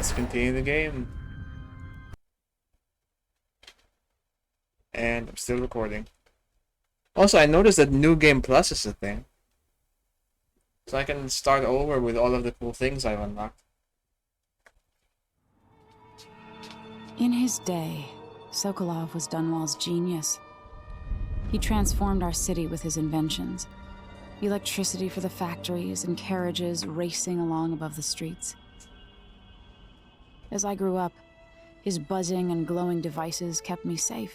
Let's continue the game. And I'm still recording. Also, I noticed that New Game Plus is a thing. So I can start over with all of the cool things I've unlocked. In his day, Sokolov was Dunwall's genius. He transformed our city with his inventions. Electricity for the factories and carriages racing along above the streets. As I grew up, his buzzing and glowing devices kept me safe.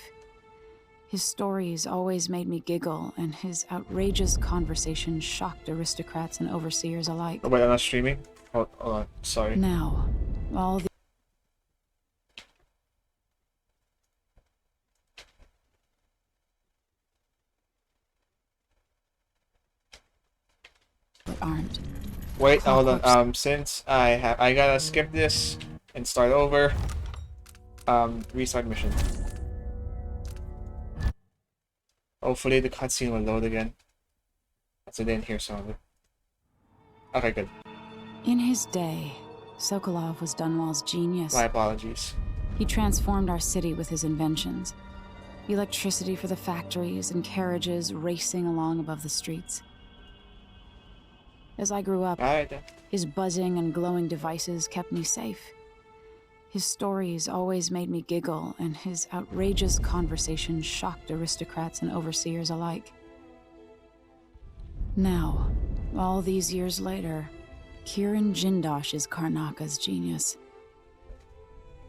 His stories always made me giggle, and his outrageous conversations shocked aristocrats and overseers alike. Oh wait, I'm not streaming? Hold on, sorry. Now, all the but aren't. Wait, hold on. Since I gotta skip this and start over. Restart mission. Hopefully the cutscene will load again. That's I didn't hear some of it. Okay, good. In his day, Sokolov was Dunwall's genius. My apologies. He transformed our city with his inventions. Electricity for the factories and carriages racing along above the streets. As I grew up, Alright then. his buzzing and glowing devices kept me safe. His stories always made me giggle, and his outrageous conversations shocked aristocrats and overseers alike. Now, all these years later, Kirin Jindosh is Karnaka's genius.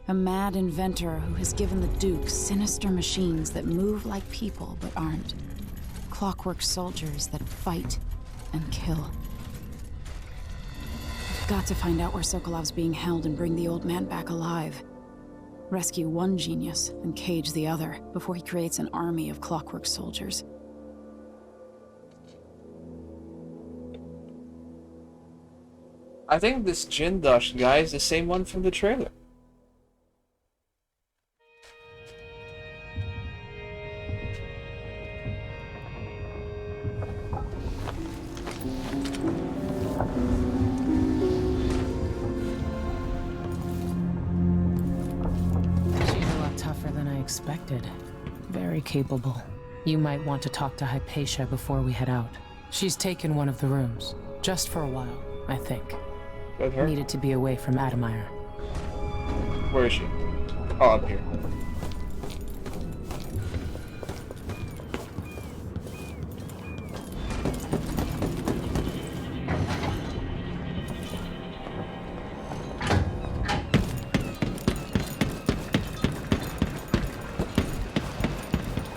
A mad inventor who has given the Duke sinister machines that move like people but aren't. Clockwork soldiers that fight and kill. Got to find out where Sokolov's being held and bring the old man back alive. Rescue one genius and cage the other before he creates an army of clockwork soldiers. I think this Jindosh guy is the same one from the trailer. Expected. Very capable. You might want to talk to Hypatia before we head out. She's taken one of the rooms. Just for a while, I think. With her? Needed to be away from Adamire. Where is she? Oh, up here.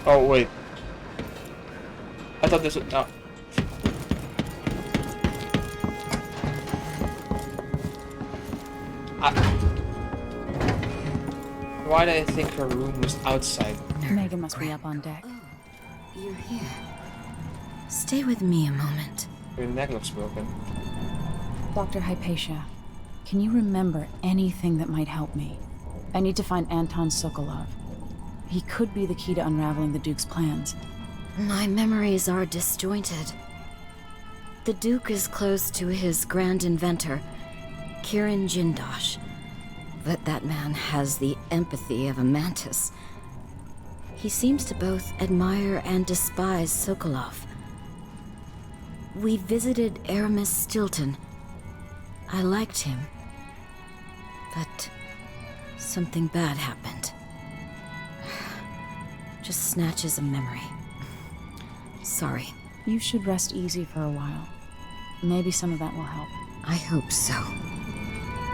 Oh wait. I thought this was no. Why did I think her room was outside? Megan must be up on deck. Oh, you're here. Stay with me a moment. Your neck looks broken. Dr. Hypatia, can you remember anything that might help me? I need to find Anton Sokolov. He could be the key to unraveling the Duke's plans. My memories are disjointed. The Duke is close to his grand inventor, Kirin Jindosh. But that man has the empathy of a mantis. He seems to both admire and despise Sokolov. We visited Aramis Stilton. I liked him. But something bad happened. Just snatches of memory. Sorry. You should rest easy for a while. Maybe some of that will help. I hope so.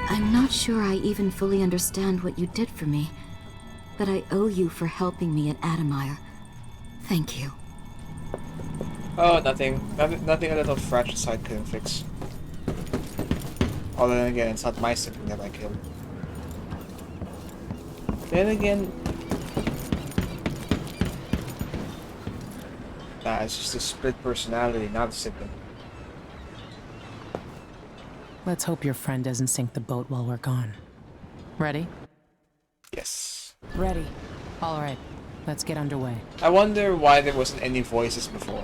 I'm not sure I even fully understand what you did for me, but I owe you for helping me at Adamire. Thank you. Oh, nothing. Nothing a little fratricide couldn't fix. Although then again, it's not my sibling that I killed. Then again, nah, it's just a split personality, not a sibling. Let's hope your friend doesn't sink the boat while we're gone. Ready? Yes. Ready. All right. Let's get underway. I wonder why there wasn't any voices before.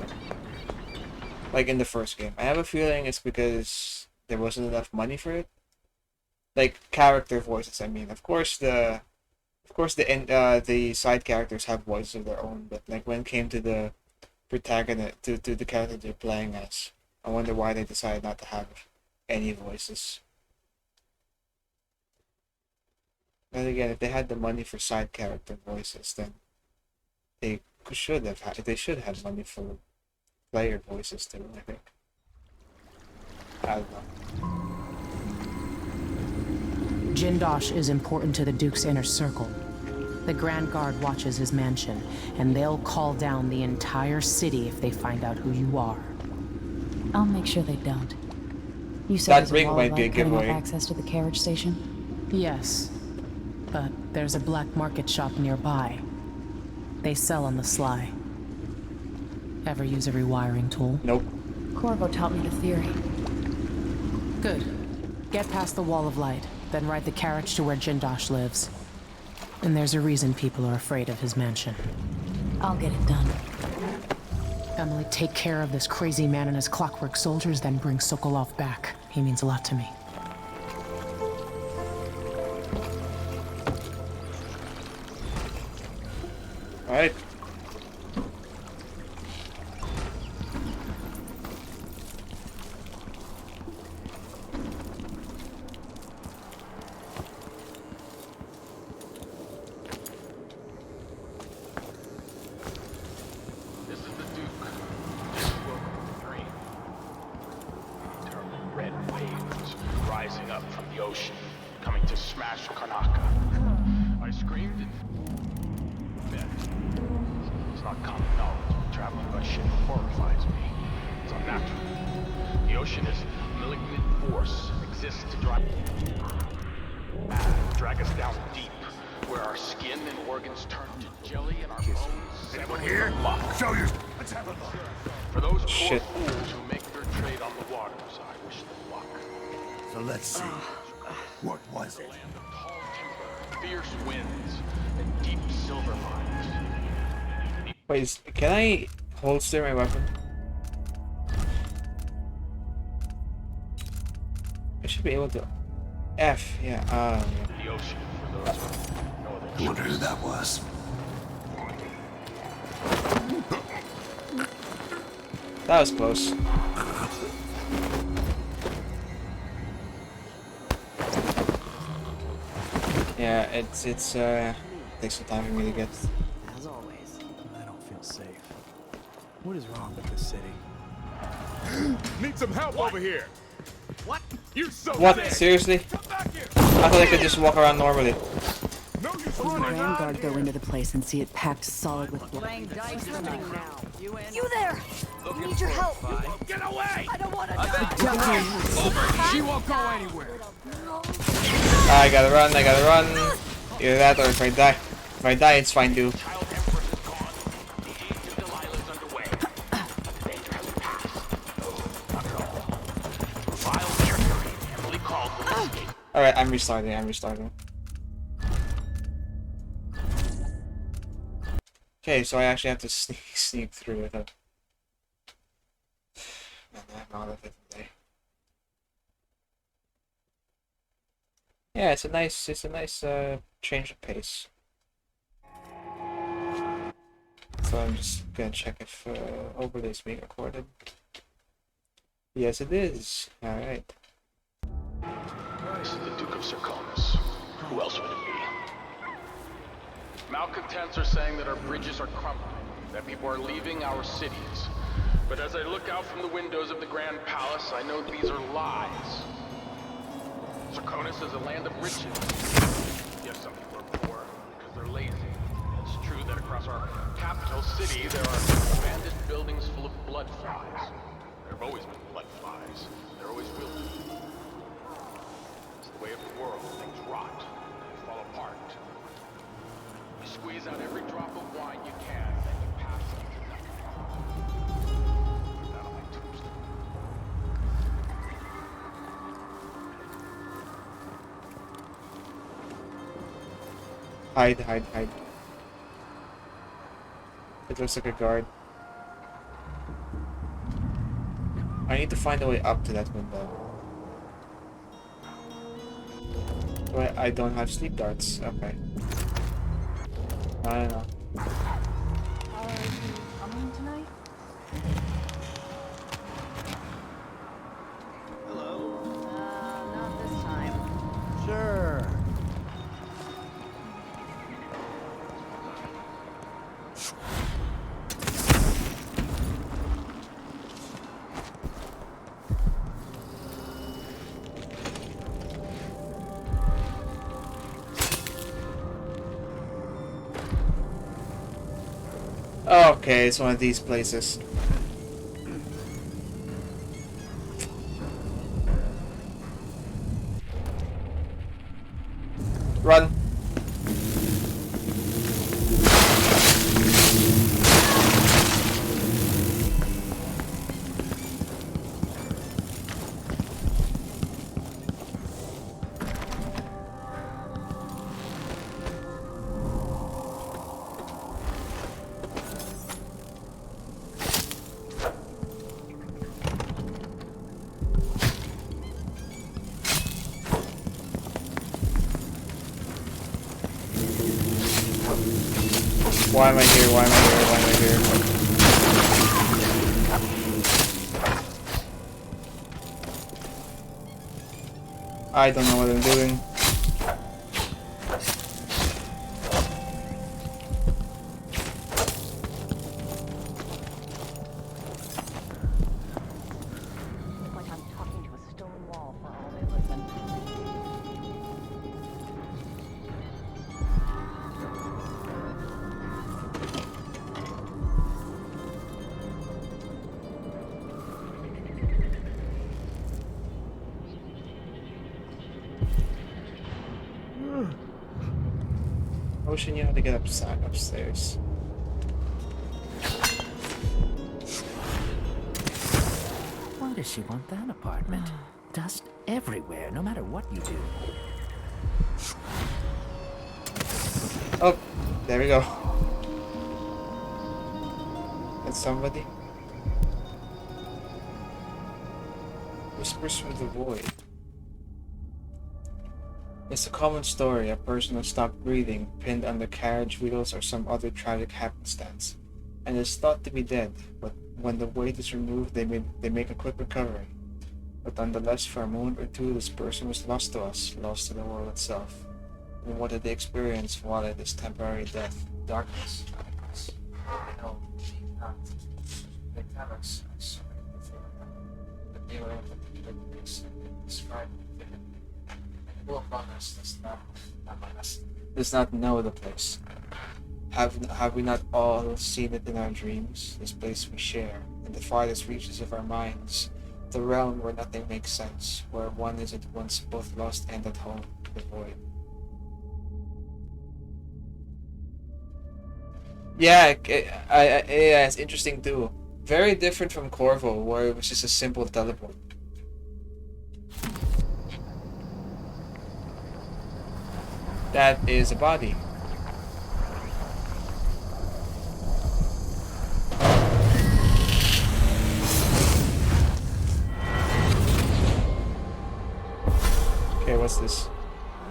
Like in the first game. I have a feeling it's because there wasn't enough money for it. like character voices. I mean, the side characters have voices of their own, but like when it came to the protagonist, to the character they're playing as, I wonder why they decided not to have any voices. But again, if they had the money for side character voices, then they should have money for player voices too, I think. I don't know. Jindosh is important to the Duke's inner circle. The Grand Guard watches his mansion, and they'll call down the entire city if they find out who you are. I'll make sure they don't. You said That there's ring a wall might of be a light cutting off giveaway. access to the carriage station? Yes, but there's a black market shop nearby. They sell on the sly. Ever use a rewiring tool? Nope. Corvo taught me the theory. Good. Get past the wall of light, then ride the carriage to where Jindosh lives. And there's a reason people are afraid of his mansion. I'll get it done. Emily, take care of this crazy man and his clockwork soldiers, then bring Sokolov back. He means a lot to me. Alright. This is the Duke. This is Welcome to Dream. Terrible red waves rising up from the ocean, coming to smash Karnaka. I screamed and then it's not common knowledge. Traveling by ship horrifies me. It's unnatural. The ocean is a malignant force, exists to drag us down deep, where our skin and organs turn to jelly and our bones sever here. Show you. Let's have a look. For those poor Shit. fools who make their trade on the waters, I wish them luck. So let's see. What was it? Land of tall timber, fierce winds, and deep silver mines. Wait, can I holster my weapon? I should be able to. F, yeah, yeah. The ocean for those with no other I wonder who choice. that was. That was close. Yeah, it's takes some time for me to get. As always, I don't feel safe. What is wrong with this city? Need some help over here. What? You so What? sick. Seriously? Come back here. I thought I could just walk around normally. No use The running. Grand Guard go into the place and see it packed solid with blood. You there! We need your help! Get away. I don't want to die! She won't go anywhere. I gotta run, I gotta run. Either that or if I die. If I die, it's fine too. Child Empress is gone. The age of Delilah is underway. The danger has passed. Not at all. Vile trickery, Emily Kaldwin escaped. Alright, I'm restarting. Okay, so I actually have to sneak through it. And I'm out of it today. Yeah, it's a nice change of pace. So I'm just gonna check if overlay is being recorded. Yes, it is. Alright. This is the Duke of Serkonos. Who else would it be? Malcontents are saying that our bridges are crumbling, that people are leaving our cities. But as I look out from the windows of the Grand Palace, I know these are lies. Serkonos is a land of riches. Yes, some people are poor because they're lazy. It's true that across our capital city there are abandoned buildings full of blood flies. There have always been blood flies. There always will be. It's the way of the world. Things rot. They fall apart. You squeeze out every drop of wine you can, then you pass it to nothing. Put that on my tombstone. Hide. It looks like a guard. I need to find a way up to that window. Why I don't have sleep darts. Okay. I don't know. Are you coming tonight? Not this time. Sure. Okay, it's one of these places. Run. Why am I here? Why am I here? Why am I here? I don't know what I'm doing. It's like I'm talking to a stone wall for all they listen. Ocean, you have to get upstairs. Why does she want that apartment? Dust everywhere, no matter what you do. Oh, there we go. That's somebody. Whispers from the void. It's a common story. A person has stopped breathing, pinned under carriage wheels or some other tragic happenstance, and is thought to be dead. But when the weight is removed, they make a quick recovery. But nonetheless, for a moment or two, this person was lost to us, lost to the world itself. And what did they experience while it is temporary death? Darkness. No, not. They tell us, I saw it before, but they were able to describe it. Who among us does not know the place? Have we not all seen it in our dreams? This place we share, in the farthest reaches of our minds, the realm where nothing makes sense, where one is at once both lost and at home, the void. Yeah, yeah, it's interesting too. Very different from Corvo, where it was just a simple teleport. That is a body. Okay, what's this?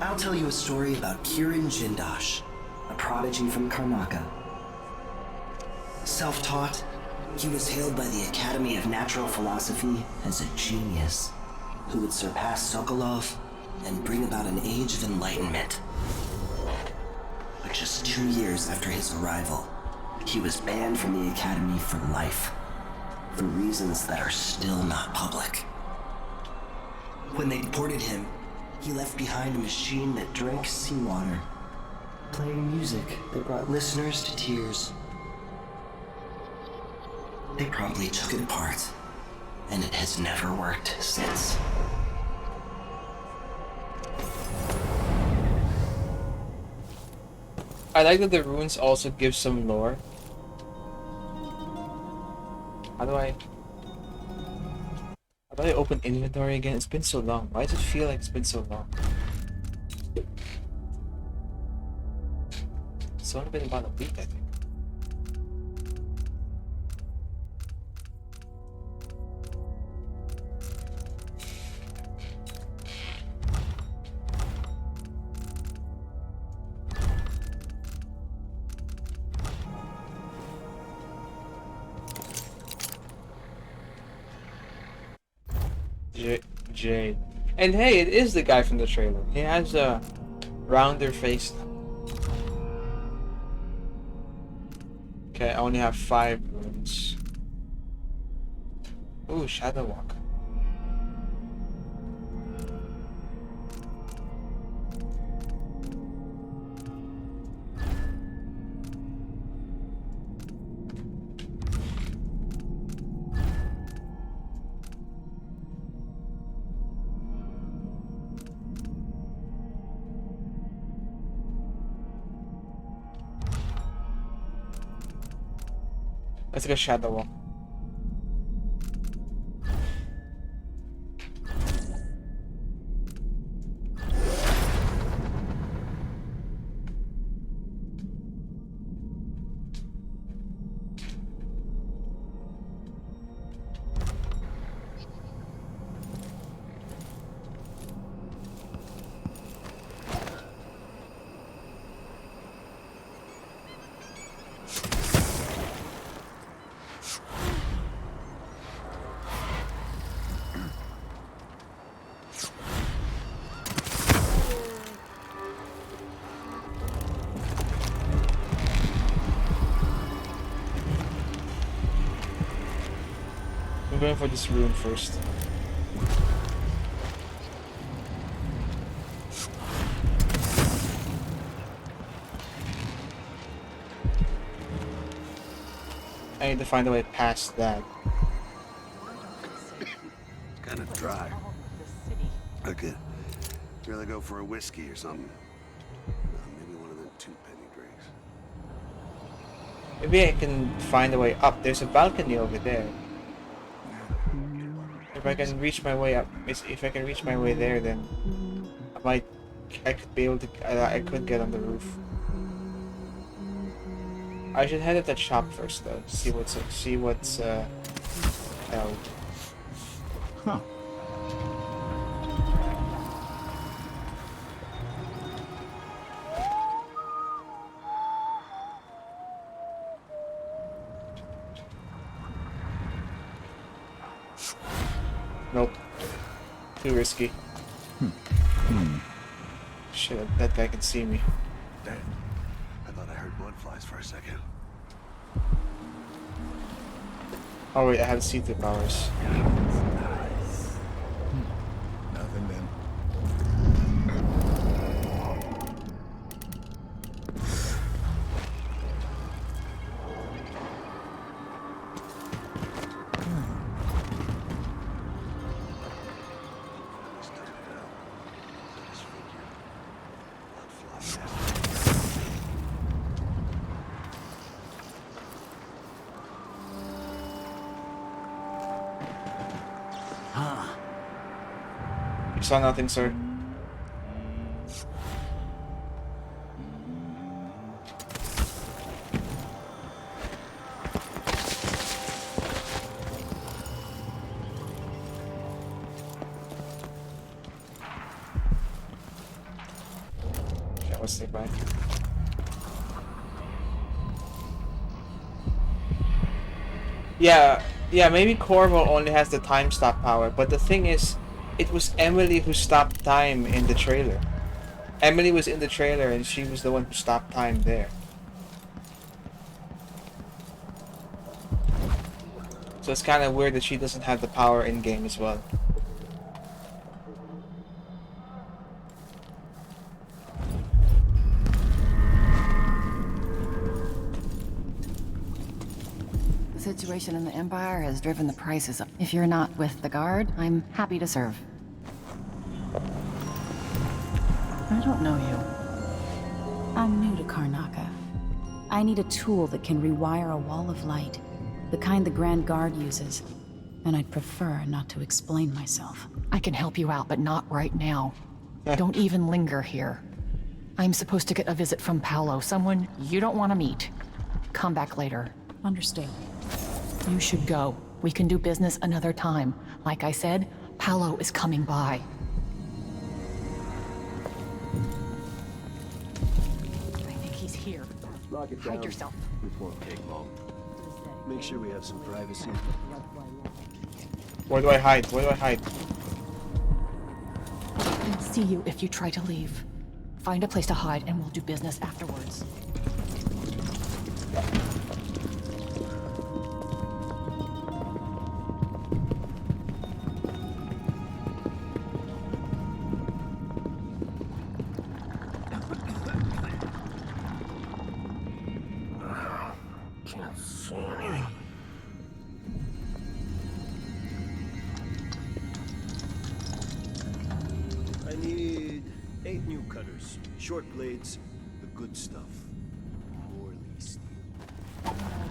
I'll tell you a story about Kieran Jindosh, a prodigy from Karnaka. Self-taught, he was hailed by the Academy of Natural Philosophy as a genius who would surpass Sokolov and bring about an age of enlightenment. But just 2 years after his arrival, he was banned from the Academy for life, for reasons that are still not public. When they deported him, he left behind a machine that drank seawater, playing music that brought listeners to tears. They promptly took it apart, and it has never worked since. I like that the runes also give some lore. How do I open inventory again? It's been so long. Why does it feel like it's been so long? It's only been about a week, I think. Jade. And hey, it is the guy from the trailer. He has a rounder face now. Okay, I only have 5 runes. Ooh, Shadow Walk. Let's go Shadow Walk. I'm going for this rune first. I need to find a way past that. It's kind of dry. I could really go for a whiskey or something. Maybe one of them 2-penny drinks. Maybe I can find a way up. There's a balcony over there. If I can reach my way up, if I can reach my way there, then I could be able to, I could get on the roof. I should head at that shop first though, see what's out. Huh. Nope. Too risky. Shit, that guy can see me. Damn. I thought I heard blood flies for a second. Oh wait, I have see-through powers. Nice. Nothing then. You saw nothing, sir. Okay, let's stay back. Yeah, maybe Corvo only has the time stop power, but the thing is, it was Emily who stopped time in the trailer. Emily was in the trailer and she was the one who stopped time there. So it's kind of weird that she doesn't have the power in-game as well. The situation in the Empire has driven the prices up. If you're not with the Guard, I'm happy to serve. I don't know you. I'm new to Karnaca. I need a tool that can rewire a wall of light, the kind the Grand Guard uses, and I'd prefer not to explain myself. I can help you out, but not right now. Don't even linger here. I'm supposed to get a visit from Paolo, someone you don't want to meet. Come back later. Understood. You should go. We can do business another time. Like I said, Paolo is coming by. I think he's here. Lock it Hide down. yourself. It won't take long. Make sure we have some privacy. Where do I hide? Where do I hide? see you if you try to leave. Find a place to hide and we'll do business afterwards. Can't see anything. I need 8 new cutters. Short blades, the good stuff. Morley steel.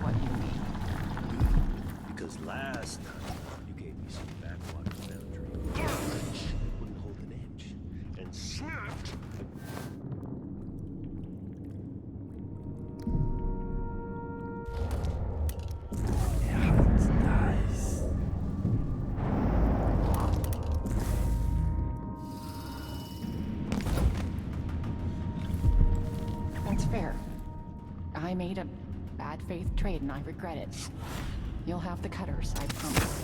What you mean? Because last time you gave me some backwater foundry that wouldn't hold an inch and snapped. Yeah, it's nice. That's fair. I made a bad faith trade and I regret it. You'll have the cutters, I promise.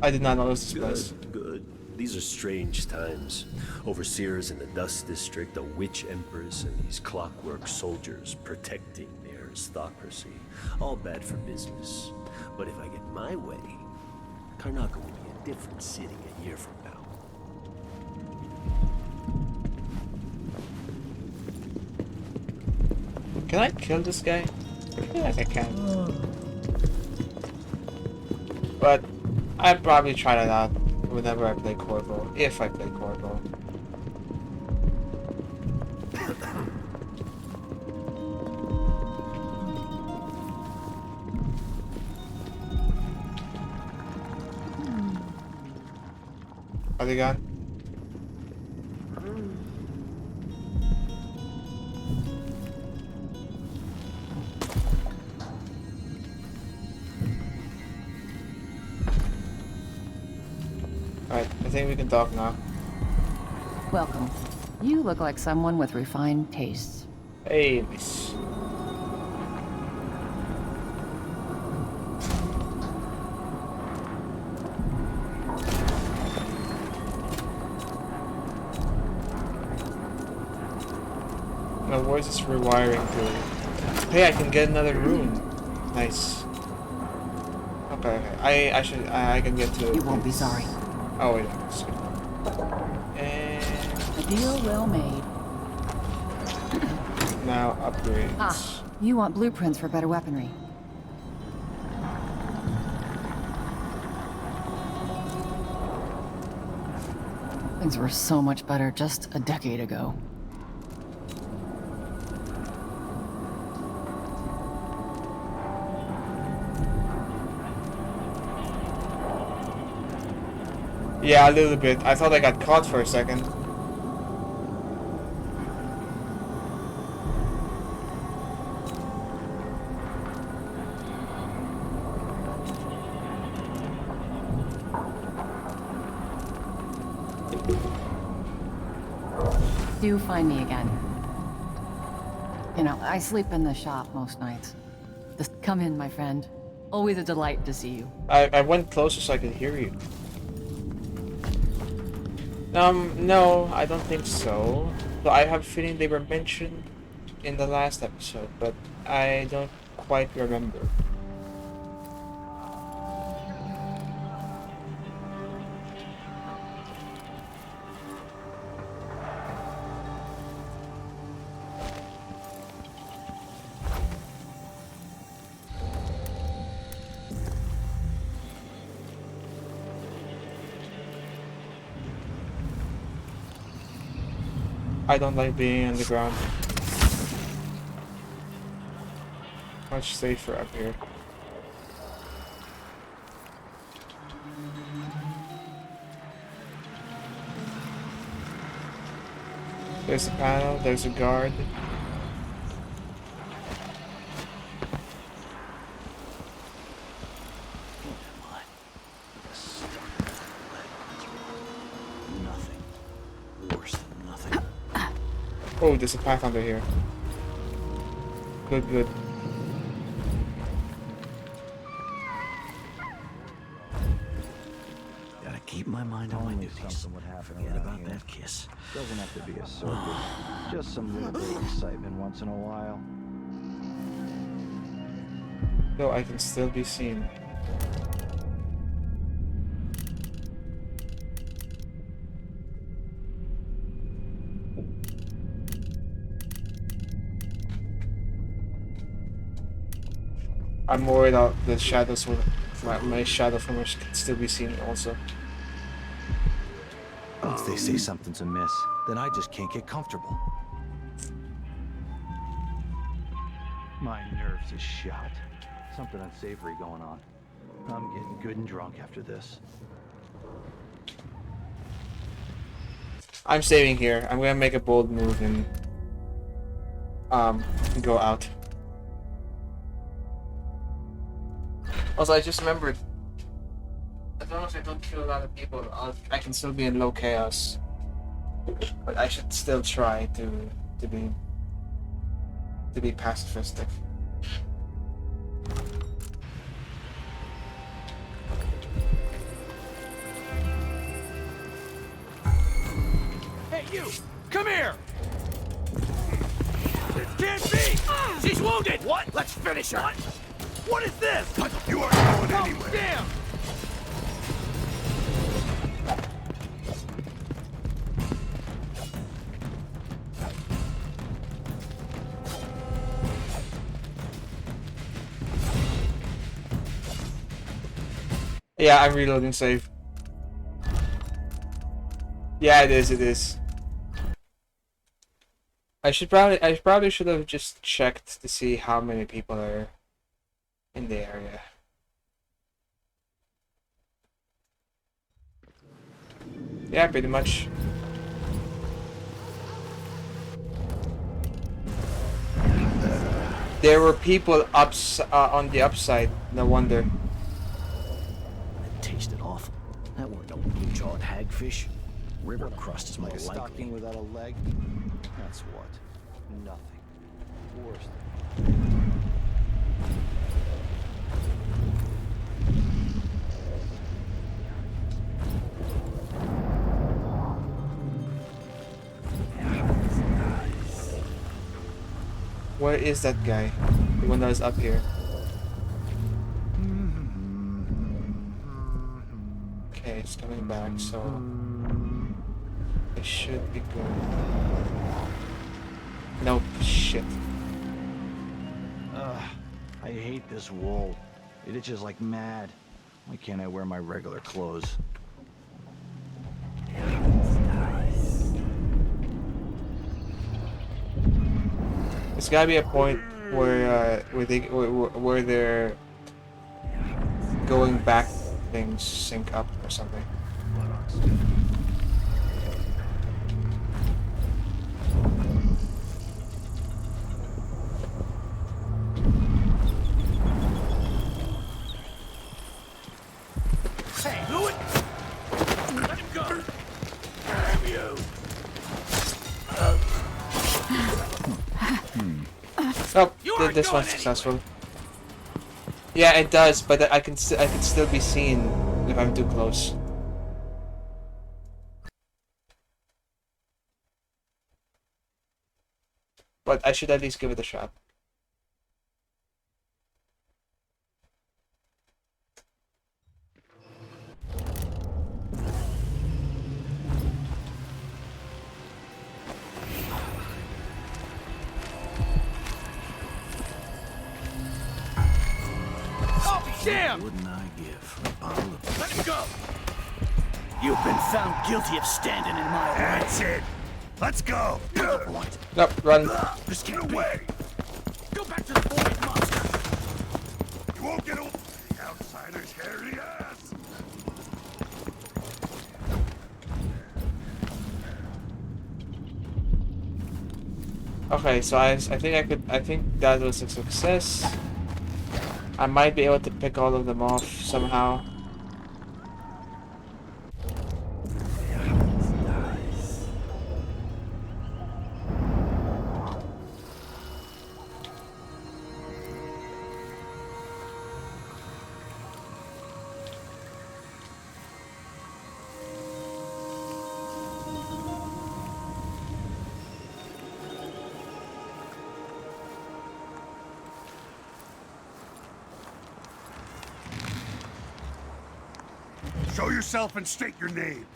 I did not notice this place. Good. These are strange times. Overseers in the Dust District, a witch empress, and these clockwork soldiers protecting the aristocracy. All bad for business. But if I get my way, Karnaca will be a different city a year from now. Can I kill this guy? I feel like I can. But I'd probably try that out whenever I play Corvo, if I play Corvo. Are they gone? Alright, I think we can talk now. Welcome. You look like someone with refined tastes. Hey, miss. My voice is rewiring to... Hey, I can get another room. Nice. Okay, okay. I can get to... You won't be sorry. Oh, wait. And... A deal well made. Now upgrades. Ah, you want blueprints for better weaponry. Things were so much better just a decade ago. Yeah, a little bit. I thought I got caught for a second. Do find me again. You know, I sleep in the shop most nights. Just come in, my friend. Always a delight to see you. I went closer so I could hear you. No, I don't think so. So I have a feeling they were mentioned in the last episode, but I don't quite remember. I don't like being on the ground. Much safer up here. There's a panel, there's a guard. Oh, there's a path under here. Good, good. Gotta keep my mind on my Only duties. something would happen Forget around about here. that kiss. Doesn't have to be a circus. Just some little bit of excitement once in a while. Though I can still be seen. I'm worried that the shadows will, my shadow from which can still be seen also. Once they say something's amiss, then I just can't get comfortable. My nerves are shot. Something unsavory going on. I'm getting good and drunk after this. I'm saving here. I'm gonna make a bold move and go out. Also, I just remembered, as long as I don't kill a lot of people, I can still be in low chaos. But I should still try to be pacifistic. Hey, you! Come here! This can't be! She's wounded! What? Let's finish her! What is this? You aren't going Oh, anywhere. damn! Yeah, I'm reloading save. Yeah, it is. I probably should have just checked to see how many people are in the area. Yeah, pretty much. There were people on the upside, no wonder. It tasted awful. That weren't no blue-jawed hagfish. River crust is more Like a likely. stocking without a leg? That's what. Nothing. Worse. Where is that guy? The one that is up here. Okay, it's coming back, so it should be good. Nope, shit. I hate this wool. It itches like mad. Why can't I wear my regular clothes? There's gotta be a point where where they're going back, things sync up or something. Hey, do it! Let him go! Damn you! Oh, You aren't this going one's successful. Yeah, it does, but I can still be seen if I'm too close. But I should at least give it a shot. Oh, damn! What wouldn't I give for a bottle of... Let him go! You've been found guilty of standing in my way. That's it. Let's go. What? Nope, run. This can't be. Away. Go back to the void, monster! You won't get away. The outsider's hairy ass. Okay, so I think that was a success. I might be able to pick all of them off somehow. Show yourself and state your name.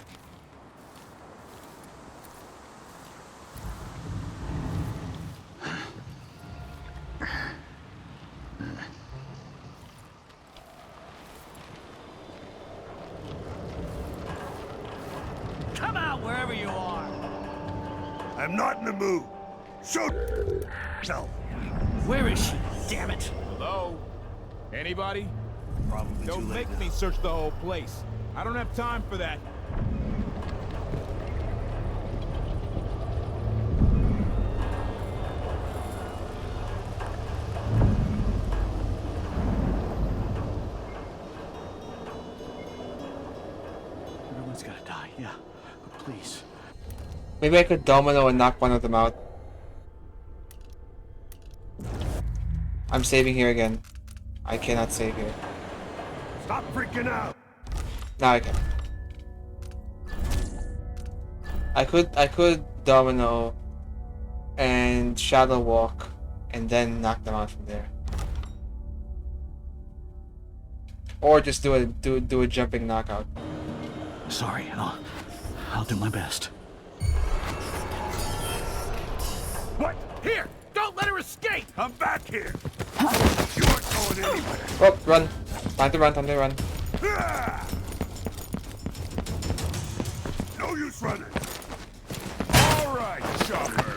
Come out wherever you are. I'm not in the mood. Show yourself. Where is she? Damn it. Hello? Anybody? Probably Don't too late make me now. search the whole place. I don't have time for that. Everyone's gotta die, yeah. But please. Maybe I could domino and knock one of them out. I'm saving here again. I cannot save here. Stop freaking out. Now I can. I could domino and shadow walk and then knock them out from there. Or just do a jumping knockout. Sorry, I'll do my best. What? Here! Don't let her escape! I'm back here. You aren't going anywhere. Oh, run. Time to run, time to run. Ah! No use running. All right, chopper.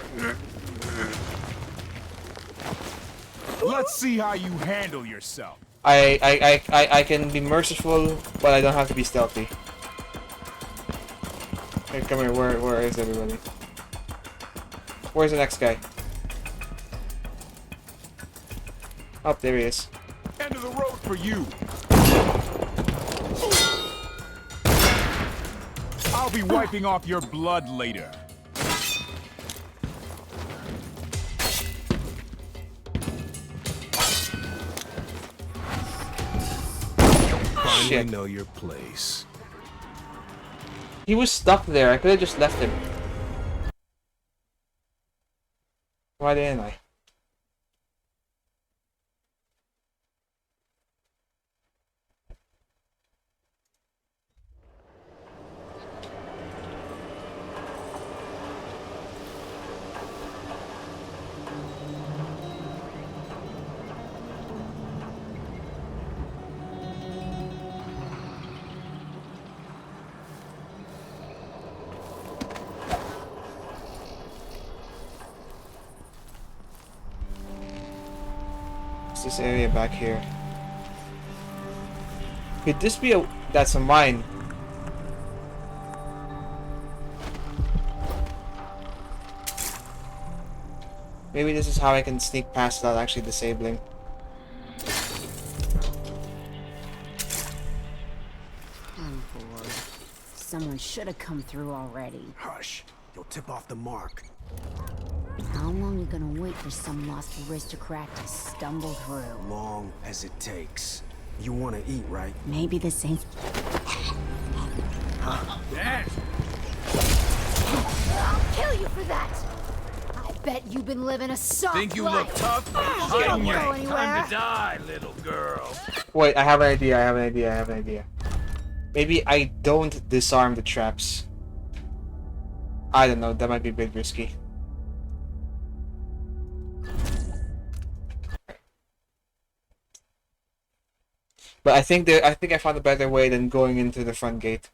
Let's see how you handle yourself. I can be merciful, but I don't have to be stealthy. Hey, come here. Where is everybody? Where's the next guy? Oh, there he is. End of the road for you. I'll be wiping off your blood later. Finally know your place. He was stuck there. I could have just left him. Why didn't I? This area back here. Could this be a... That's a mine. Maybe this is how I can sneak past without actually disabling. I'm bored. Someone should have come through already. Hush. You'll tip off the mark. How long you gonna wait for some lost aristocrat to stumble through? Long as it takes. You want to eat, right? Maybe this ain't... Damn! I'll kill you for that! I bet you've been living a soft Think you life. look tough? You don't Hide go your anywhere. time to die, little girl. Wait, I have an idea, I have an idea, I have an idea. Maybe I don't disarm the traps. I don't know, that might be a bit risky. But I think I found a better way than going into the front gate.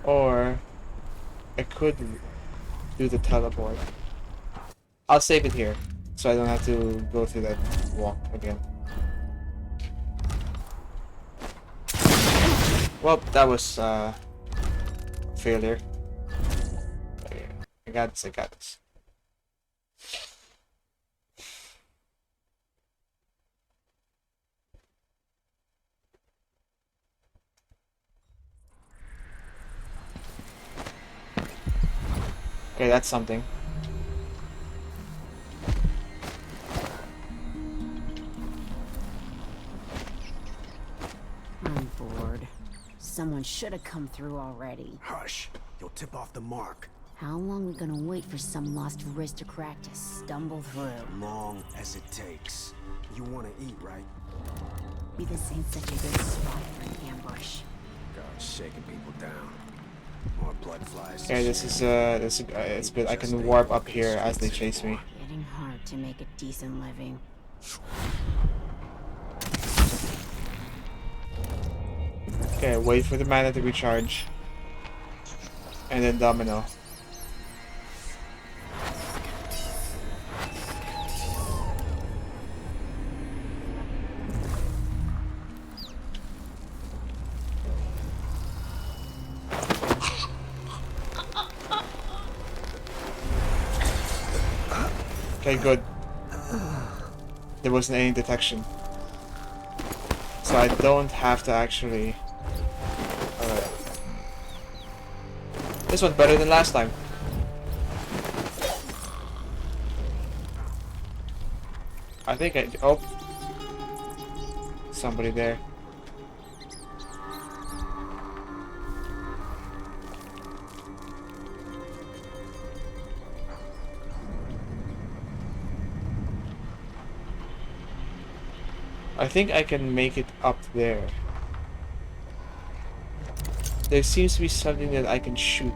Or I could do the teleport. I'll save it here, so I don't have to go through that walk again. Well, that was failure. I got this, I got this. Okay, that's something. Someone should have come through already. Hush. You'll tip off the mark. How long we gonna wait for some lost aristocrat to stumble through? Long as it takes. You want to eat, right? Be the same such a good spot for an ambush. God's shaking people down. More blood flies. Okay, this is it's good. I can warp up here as they chase me. Getting hard to make a decent living. Okay, wait for the mana to recharge. And then domino. Okay, good. There wasn't any detection. So I don't have to actually... Alright. This one's better than last time. I think I... Oh. Somebody there. I think I can make it up there. There seems to be something that I can shoot.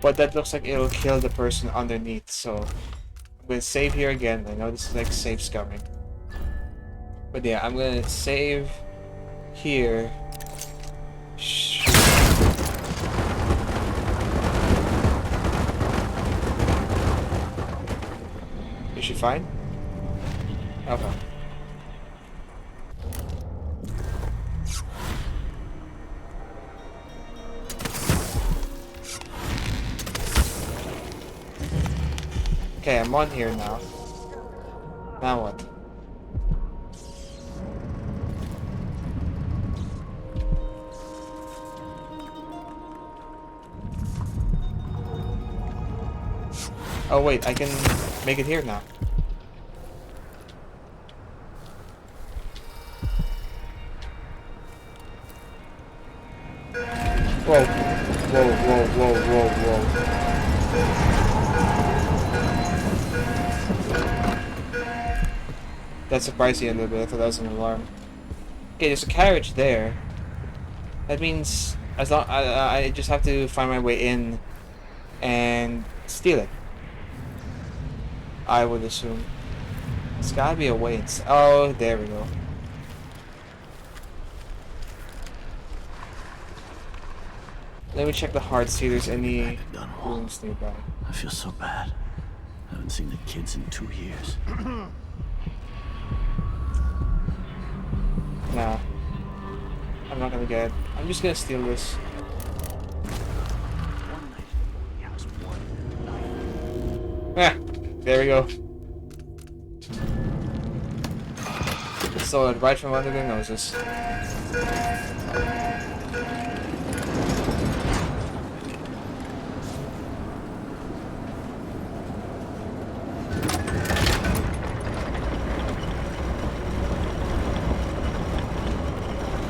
But that looks like it'll kill the person underneath, so... I'm gonna save here again. I know this is like save scumming. But yeah, I'm gonna save here. Shoot. Is she fine? Okay. Okay, I'm on here now. Now what? Oh wait, I can make it here now. Whoa. Whoa, whoa, whoa, whoa, whoa. That surprised me a little bit. I thought that was an alarm. Okay, there's a carriage there. That means as long I just have to find my way in and steal it. I would assume. There's gotta be a way. Oh, there we go. Let me check the heart, see if there's any rooms nearby. I feel so bad. I haven't seen the kids in 2 years. Nah. I'm not gonna get it. I'm just gonna steal this. Ah, there we go. Stole it right from under their noses.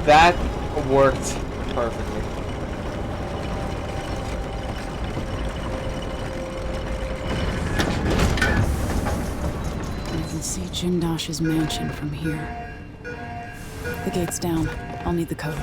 That worked perfectly. You can see Jindosh's mansion from here. The gate's down. I'll need the code.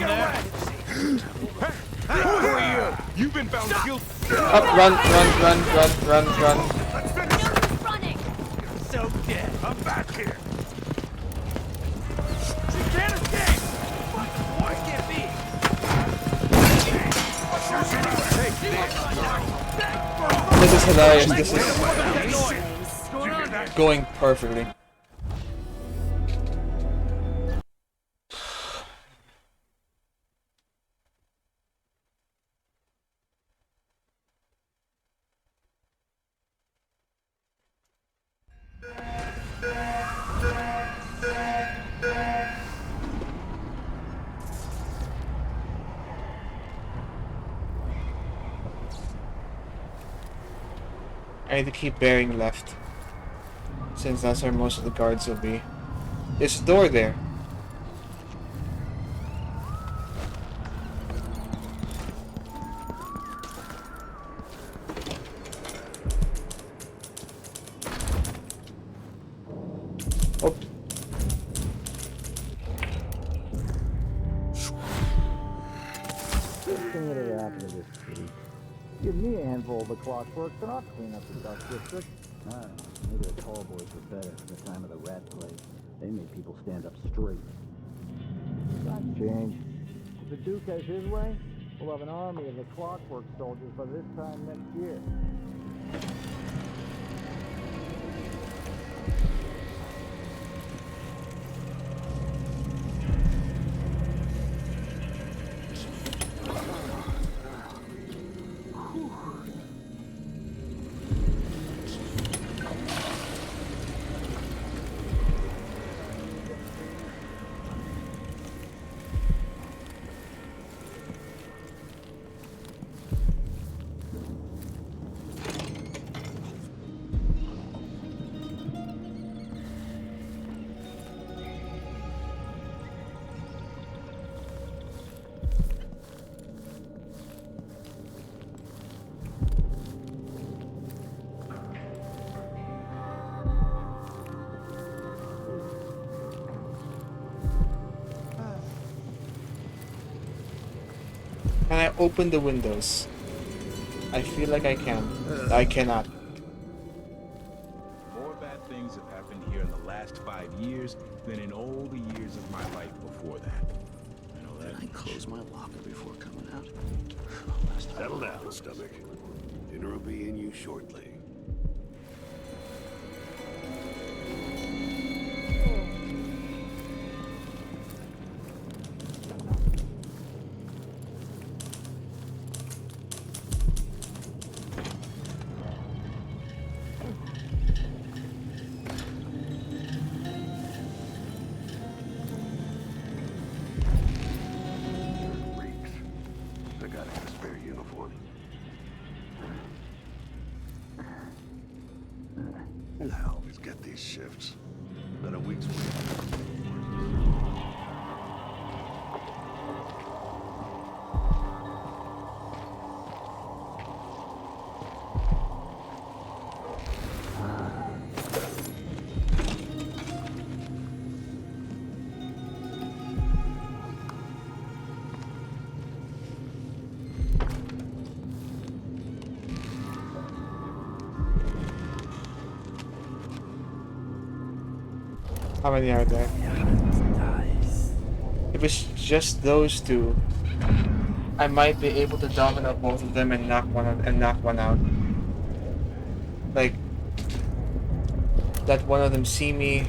down there. Hey, who are you? You've been found guilty. Up, run. Let's finish it. So dead. I'm back here. You can't escape. Why can't be? This is hilarious. This is going perfectly. I need to keep bearing left, since that's where most of the guards will be. There's a door there. Oh. Thing that ever happened to this city. Give me a handful of the clockwork, and I'll clean up the dust district. I don't know. Maybe the tall boys were better at the time of the rat plague. They made people stand up straight. Times change. If the Duke has his way, we'll have an army of the clockwork soldiers by this time next year. Can I open the windows? I feel like I can. I cannot. More bad things have happened here in the last 5 years than in all the years of my life before that. I know that. I close my locker before coming out. Settle down, stomach. Dinner will be in you shortly. I always get these shifts. About a week's wait. How many are there? If it's just those two, I might be able to domino both of them and knock one out. Like, let one of them see me,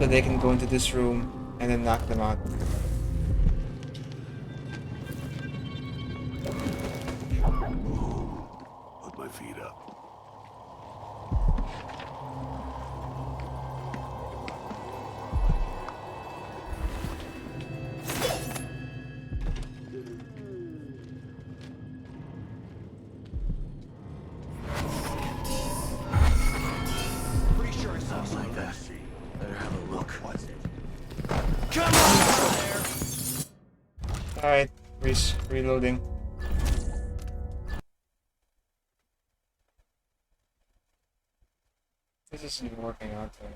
so they can go into this room and then knock them out. Put my feet up. Alright, reloading. This isn't working out for me.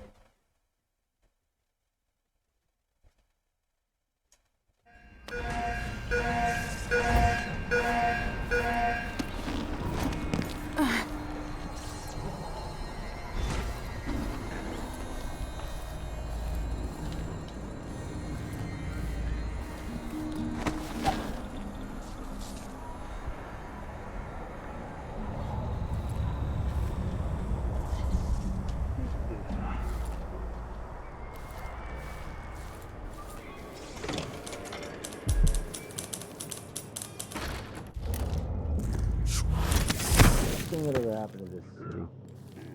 Nothing would ever happen to this city.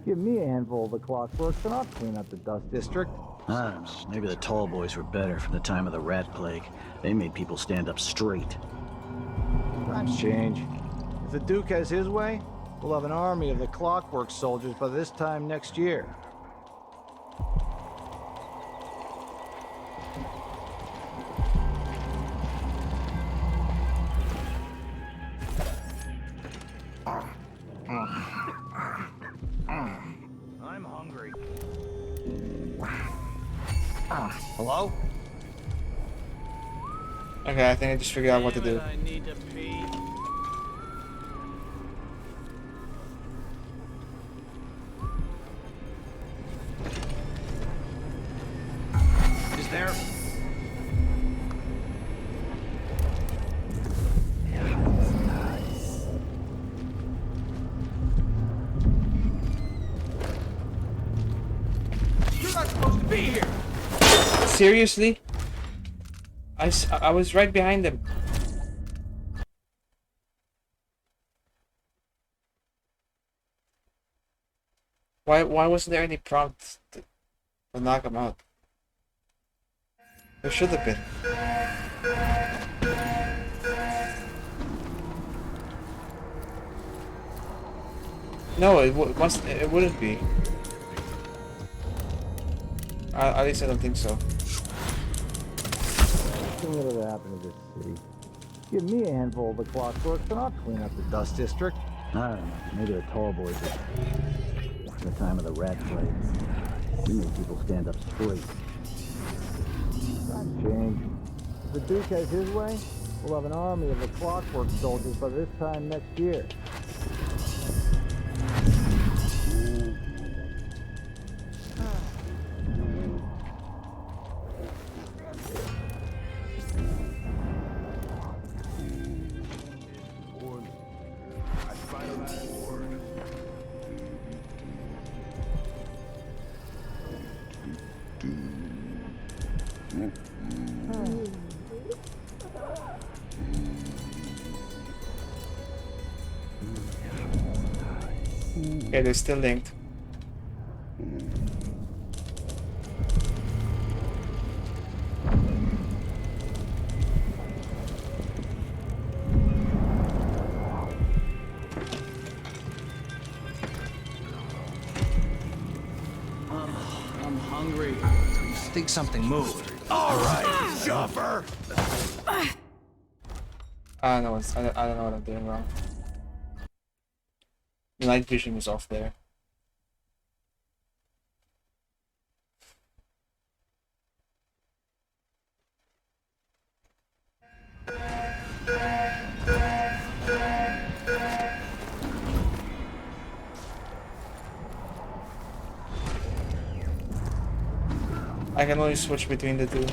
Give me a handful of the clockworks and I'll clean up the dust district. I don't know. Maybe the tall boys were better from the time of the rat plague. They made people stand up straight. Times change. If the Duke has his way, we'll have an army of the clockwork soldiers by this time next year. I'm hungry. Hello? Okay, I think I just figured out what to do. I need to pee. Is there? You're not supposed to be here. Seriously? I was right behind them. Why wasn't there any prompt to knock him out? There should have been. No, it wouldn't be. At least I don't think so. Nothing would ever happen to this city. Give me a handful of the clockworks and I'll clean up the dust district. I don't know. Maybe the tall boys were from the time of the rat plague. We made people stand up straight. Times change. If the Duke has his way, we'll have an army of the clockwork soldiers by this time next year. Okay, they're still linked. I'm hungry. I think something moved. All right, chopper. I don't know what I'm doing wrong. The night vision was off there. I can only switch between the two.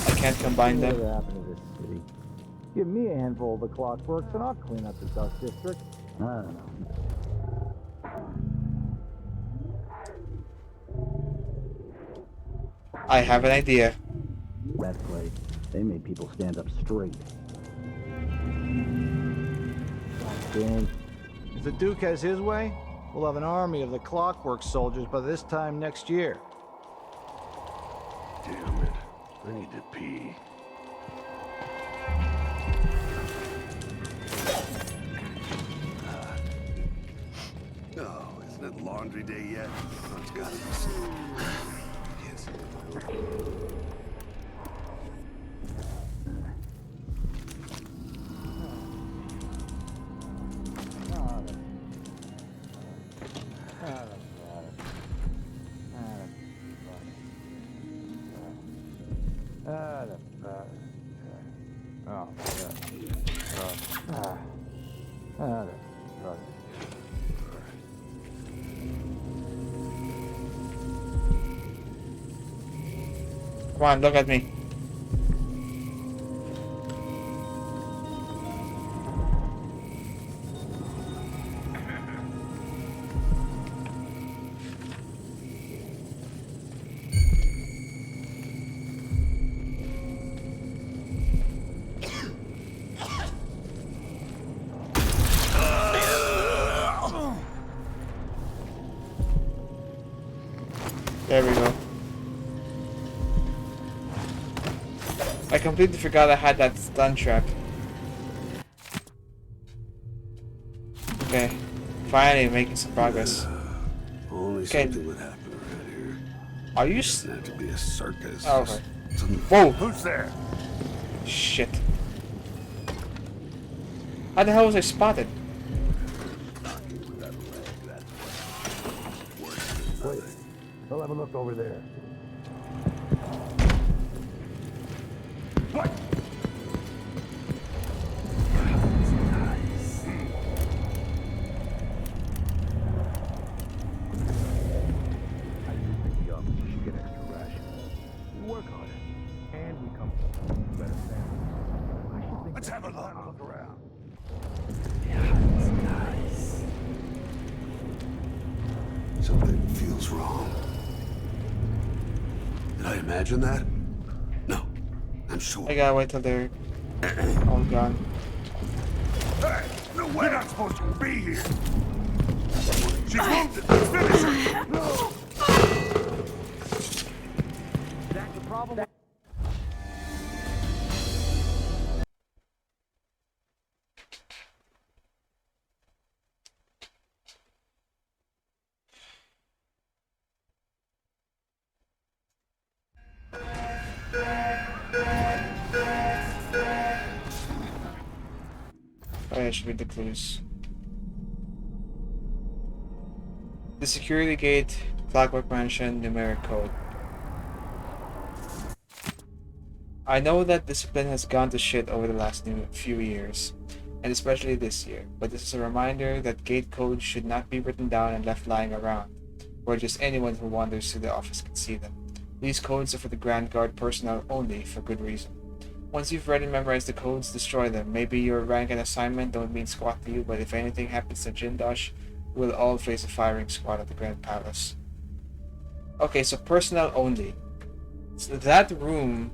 I can't combine them. Nothing would ever happen to this city. Give me a handful of the clockworks and I'll clean up the dust district. I don't know. I have an idea. Rat plague. They made people stand up straight. Change. If the Duke has his way, we'll have an army of the clockwork soldiers by this time next year. Damn it. I need to pee. Oh, isn't it laundry day yet? Oh, it's gotta be soon. Can't see my own. Come on, look at me. There we go. I completely forgot I had that stun trap. Okay. Finally making some progress. Only Okay. something would happen around here. Are you Doesn't have to be a circus. Oh, okay. Whoa! Who's there? Shit. How the hell was I spotted? Wait, I'll have a look over there. What? Let's have a look around. Something feels wrong. Did I imagine that? No, I'm sure. I gotta wait till they're all gone. Hey, no way! You're not supposed to be here. She's wounded. Let's finish her. That's the problem. Oh, yeah, I should read the clues. The security gate, Clockwork Mansion, numeric code. I know that discipline has gone to shit over the last few years, and especially this year, but this is a reminder that gate codes should not be written down and left lying around, where just anyone who wanders through the office can see them. These codes are for the Grand Guard personnel only, for good reason. Once you've read and memorized the codes, destroy them. Maybe your rank and assignment don't mean squat to you, but if anything happens to Jindosh, we'll all face a firing squad at the Grand Palace. Okay, so personnel only. So that room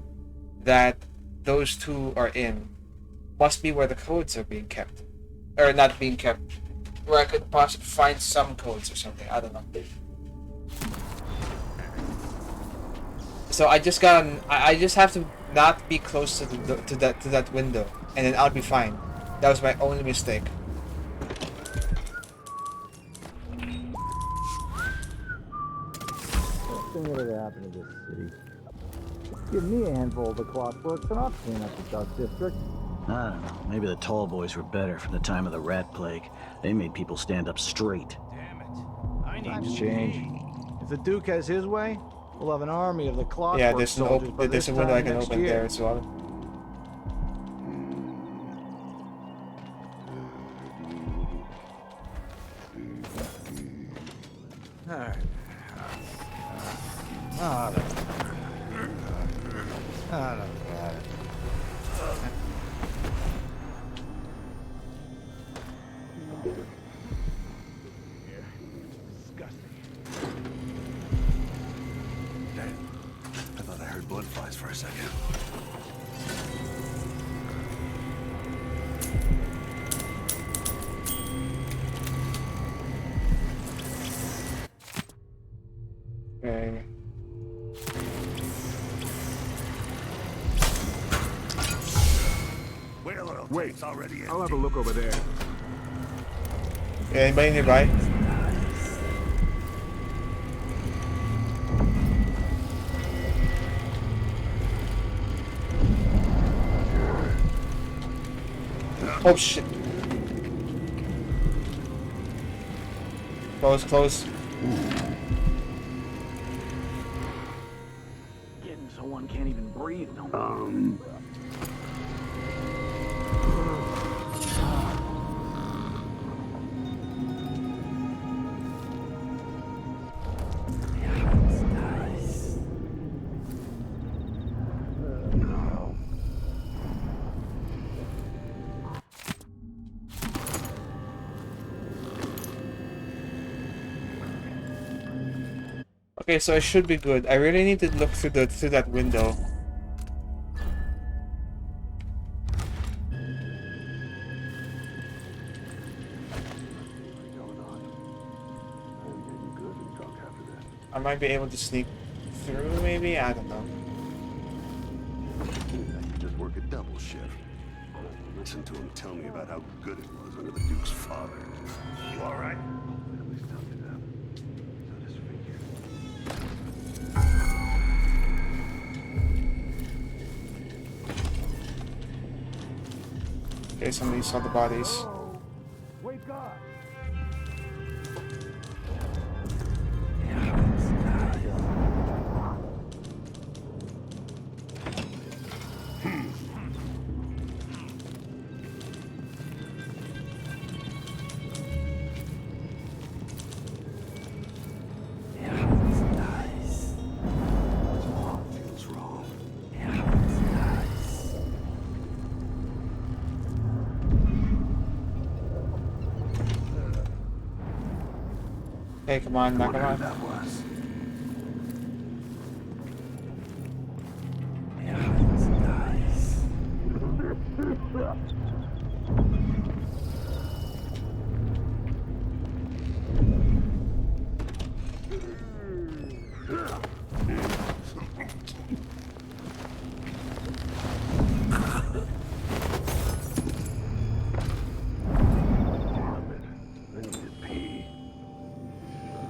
that those two are in must be where the codes are being kept. Or not being kept. Where I could possibly find some codes or something. I don't know. So I just have to not be close to that window, and then I'll be fine. That was my only mistake. Best thing that ever happened to this city. Give me a handful of the clockworks and I'll clean up the dust district. I don't know. Maybe the tall boys were better from the time of the rat plague. They made people stand up straight. Damn it. I need to change. If the Duke has his way, we'll have an army of the clockwork Yeah, there's soldiers by there's this a window I time can next open year. there as well. Alright. Oh, that's... I don't got it. I thought I heard blood flies for a second. Okay. Wait a little. Wait, it's already empty. I'll have a look over there. Anybody nearby? Oh shit. Close, close. Getting so one can't even breathe. Okay, so I should be good. I really need to look through that window. I might be able to sneak through, maybe? I don't know. I could just work a double shift. Listen to him tell me about how good it was under the Duke's father. You all right? At least tell me that. So just figure. Okay, somebody saw the bodies. Oh, wake up! Hey, come on, knock him out. That was.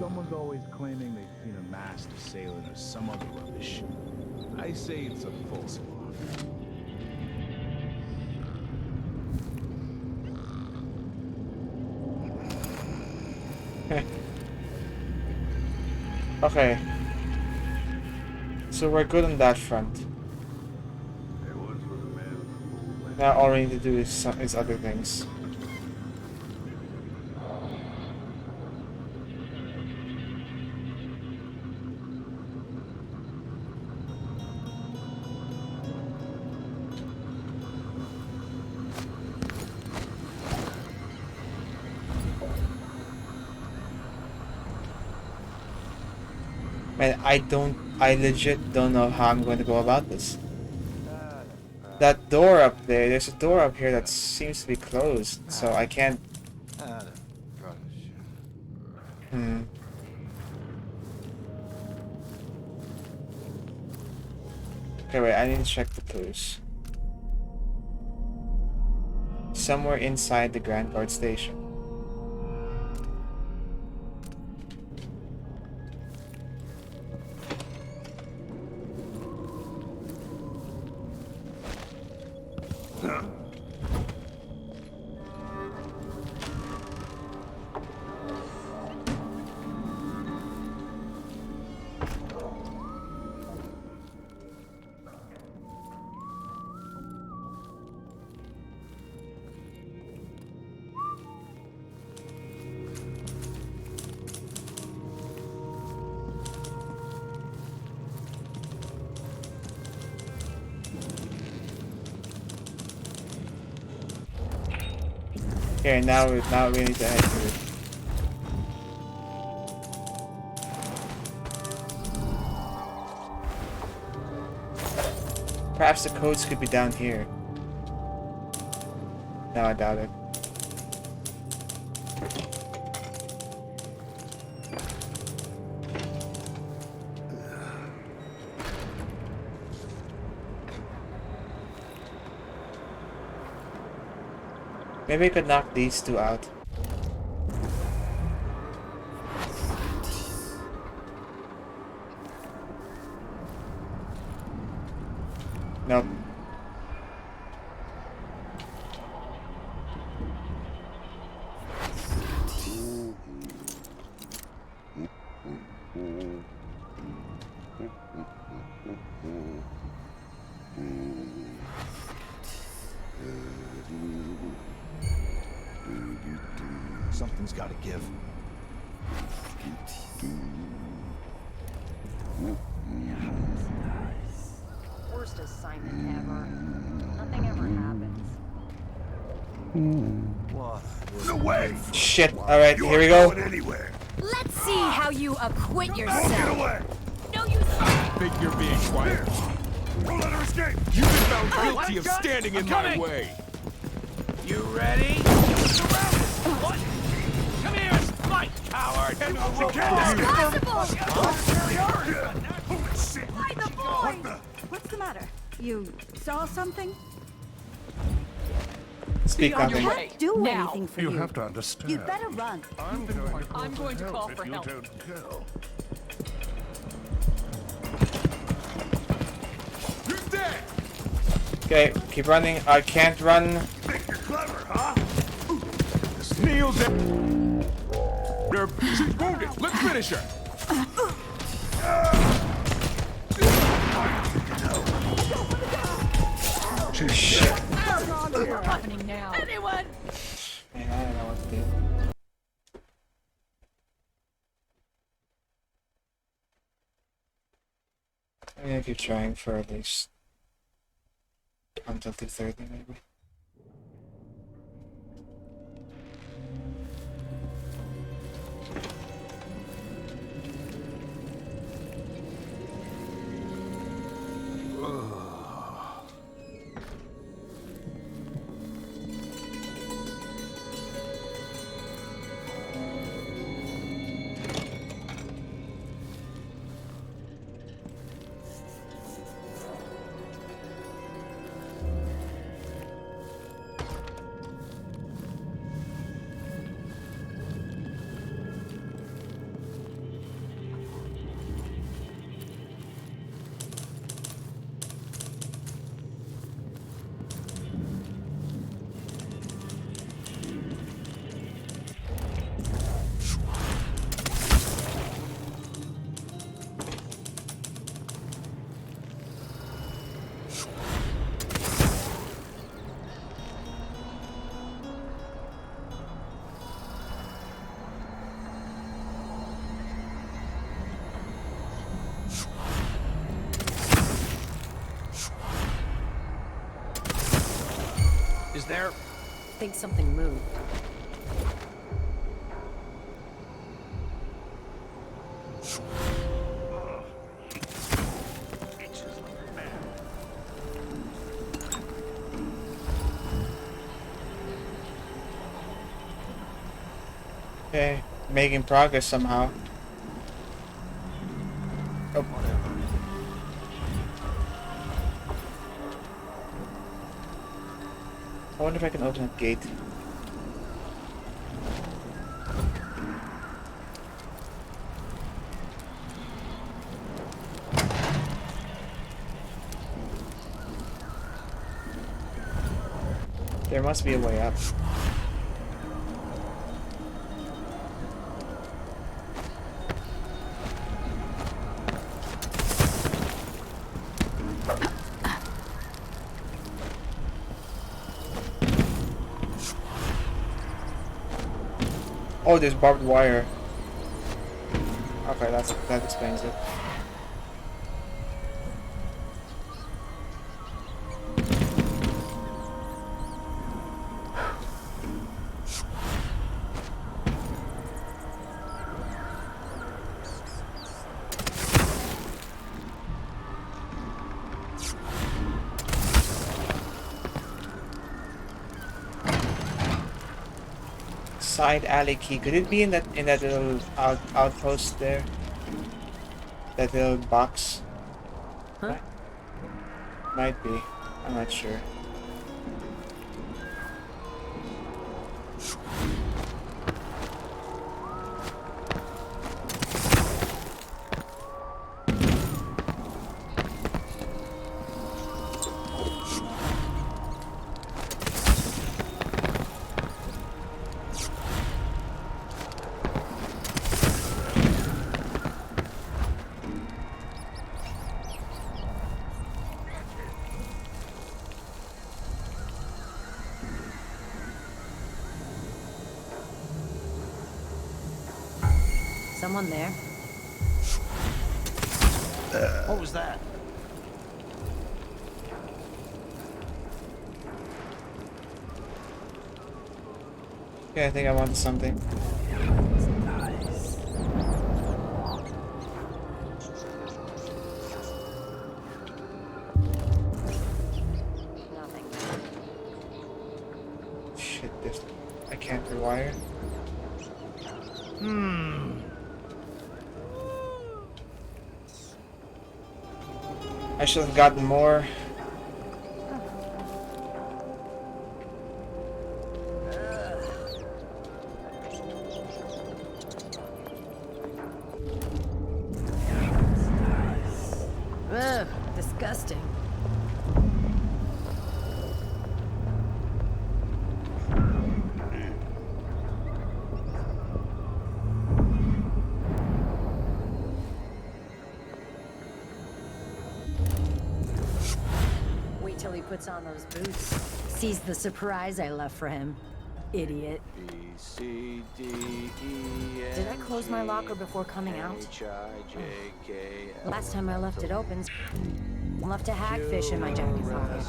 Someone's always claiming they've seen a masked assailant or some other rubbish. I say it's a false alarm. Okay. So we're good on that front. Now all we need to do is other things. Man, I legit don't know how I'm going to go about this. That door up there, there's a door up here that seems to be closed, so I can't... Okay, wait, I need to check the clues. Somewhere inside the Grand Guard station. Okay, now we need to head through. Perhaps the codes could be down here. No, I doubt it. Maybe I could knock these two out. Nope. Something's got to give. Worst assignment ever. Nothing ever happens. No way! Shit, alright, here we go. Let's see how you acquit yourself. No, you Think you're being quiet? Don't let her escape! You've been found guilty of standing in my way. You ready? What? Come here and spot line, coward! Hide the boy! What's the matter? You saw something? Speak I nothing. can't do Now. anything for You you. have to understand. You'd better run. I'm going to call if for you help. don't go. Who's dead? Okay, keep running. I can't run. Think you're clever, huh? Neil's dead. She's wounded. Let's finish her. Shit. What's happening now? Anyone? Man, I don't know what to do. I'm gonna keep trying for at least until 2:30 maybe. Is there? I think something moved. Okay, making progress somehow. Oh. I wonder if I can open a gate. There must be a way up. Oh, there's barbed wire. Okay, that explains it. Side alley key. Could it be in that little outpost there? That little box? Huh? Might be. I'm not sure. Someone there? What was that? Okay, I think I wanted something. Nothing. Shit, this I can't rewire. I should have gotten more. Ugh, disgusting. Wait till he puts on those boots. Sees the surprise I left for him. Idiot. B, C, D, E, N, Did I close my locker before coming out? H, I, J, K, L, Last time I left it open, left a hagfish in my jacket pocket.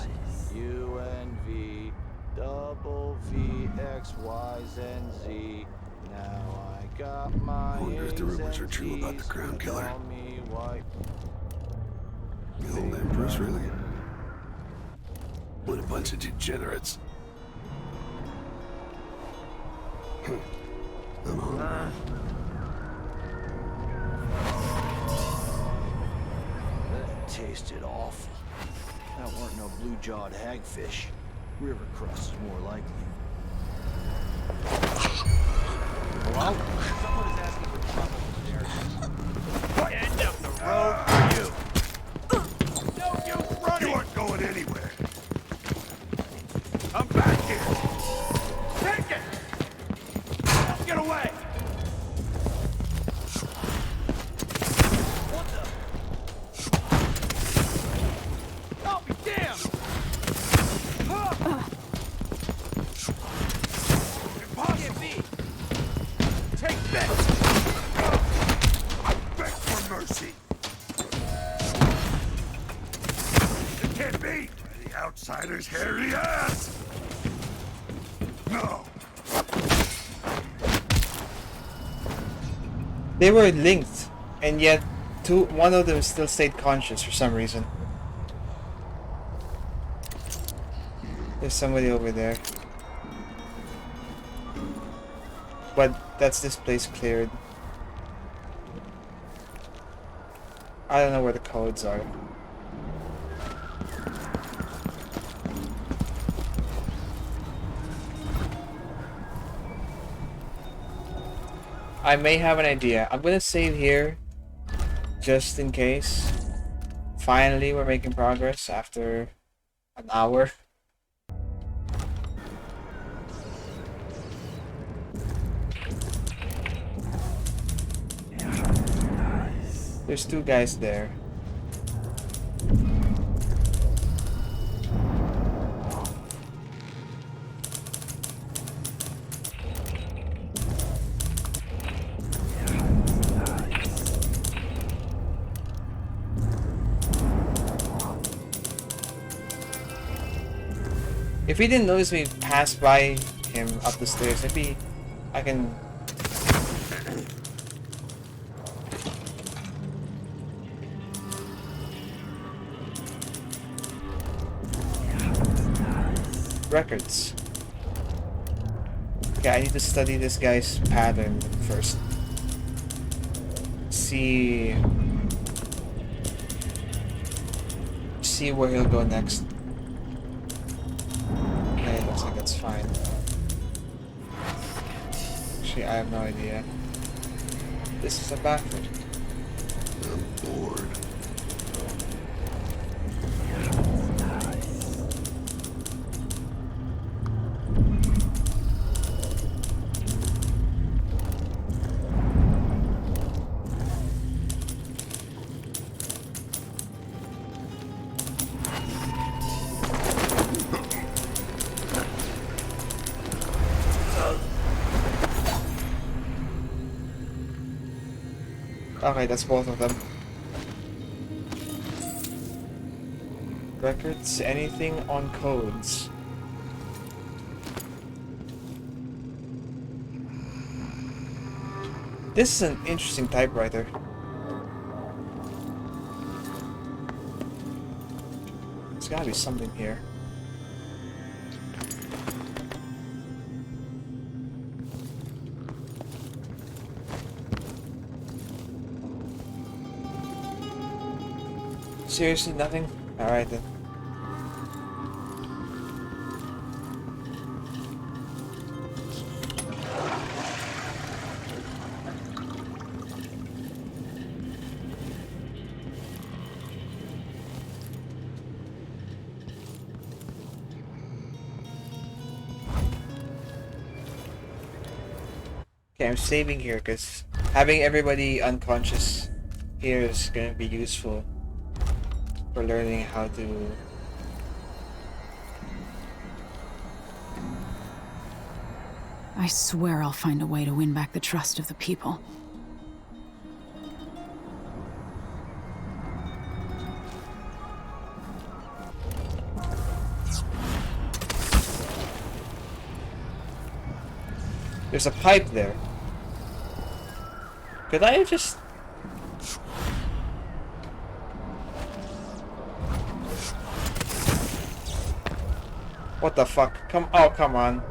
U, N, V, double V, X, Y, Z, and Z. Now I got my I wonder if the A's rumors and are true about the T's. Crown Killer. Tell me why. The old Empress, really? What a bunch of degenerates. I'm hungry. That tasted awful. That weren't no blue-jawed hagfish. River crust is more likely. Hello? Someone is asking for trouble. What end of the road for you? No use running! You aren't going anywhere. I'm back here! Take it! Don't get away! What the? I'll be damned! Impossible! Take this! I beg for mercy. It can't be! The outsider's hairy ass! No! They were linked, and yet one of them still stayed conscious for some reason. There's somebody over there. But that's this place cleared. I don't know where the codes are. I may have an idea. I'm gonna save here, just in case. Finally, we're making progress after an hour. There's two guys there. If he didn't notice me pass by him up the stairs, maybe I can... Records. Okay, I need to study this guy's pattern first. See where he'll go next. Okay, looks like that's fine. Actually, I have no idea. This is a bathroom. I'm bored. Okay, that's both of them. Records, anything on codes? This is an interesting typewriter. There's gotta be something here. Seriously, nothing? Alright then. Okay, I'm saving here because having everybody unconscious here is going to be useful for learning how to... I swear I'll find a way to win back the trust of the people. There's a pipe there. Could I have just... What the fuck? Oh, come on.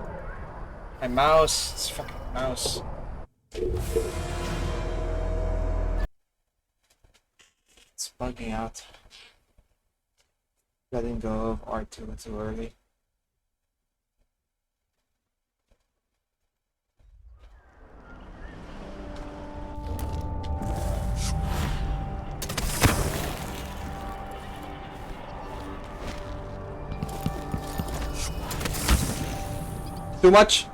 My mouse. It's fucking mouse. It's bugging out. Letting go of R2 too early. Too much?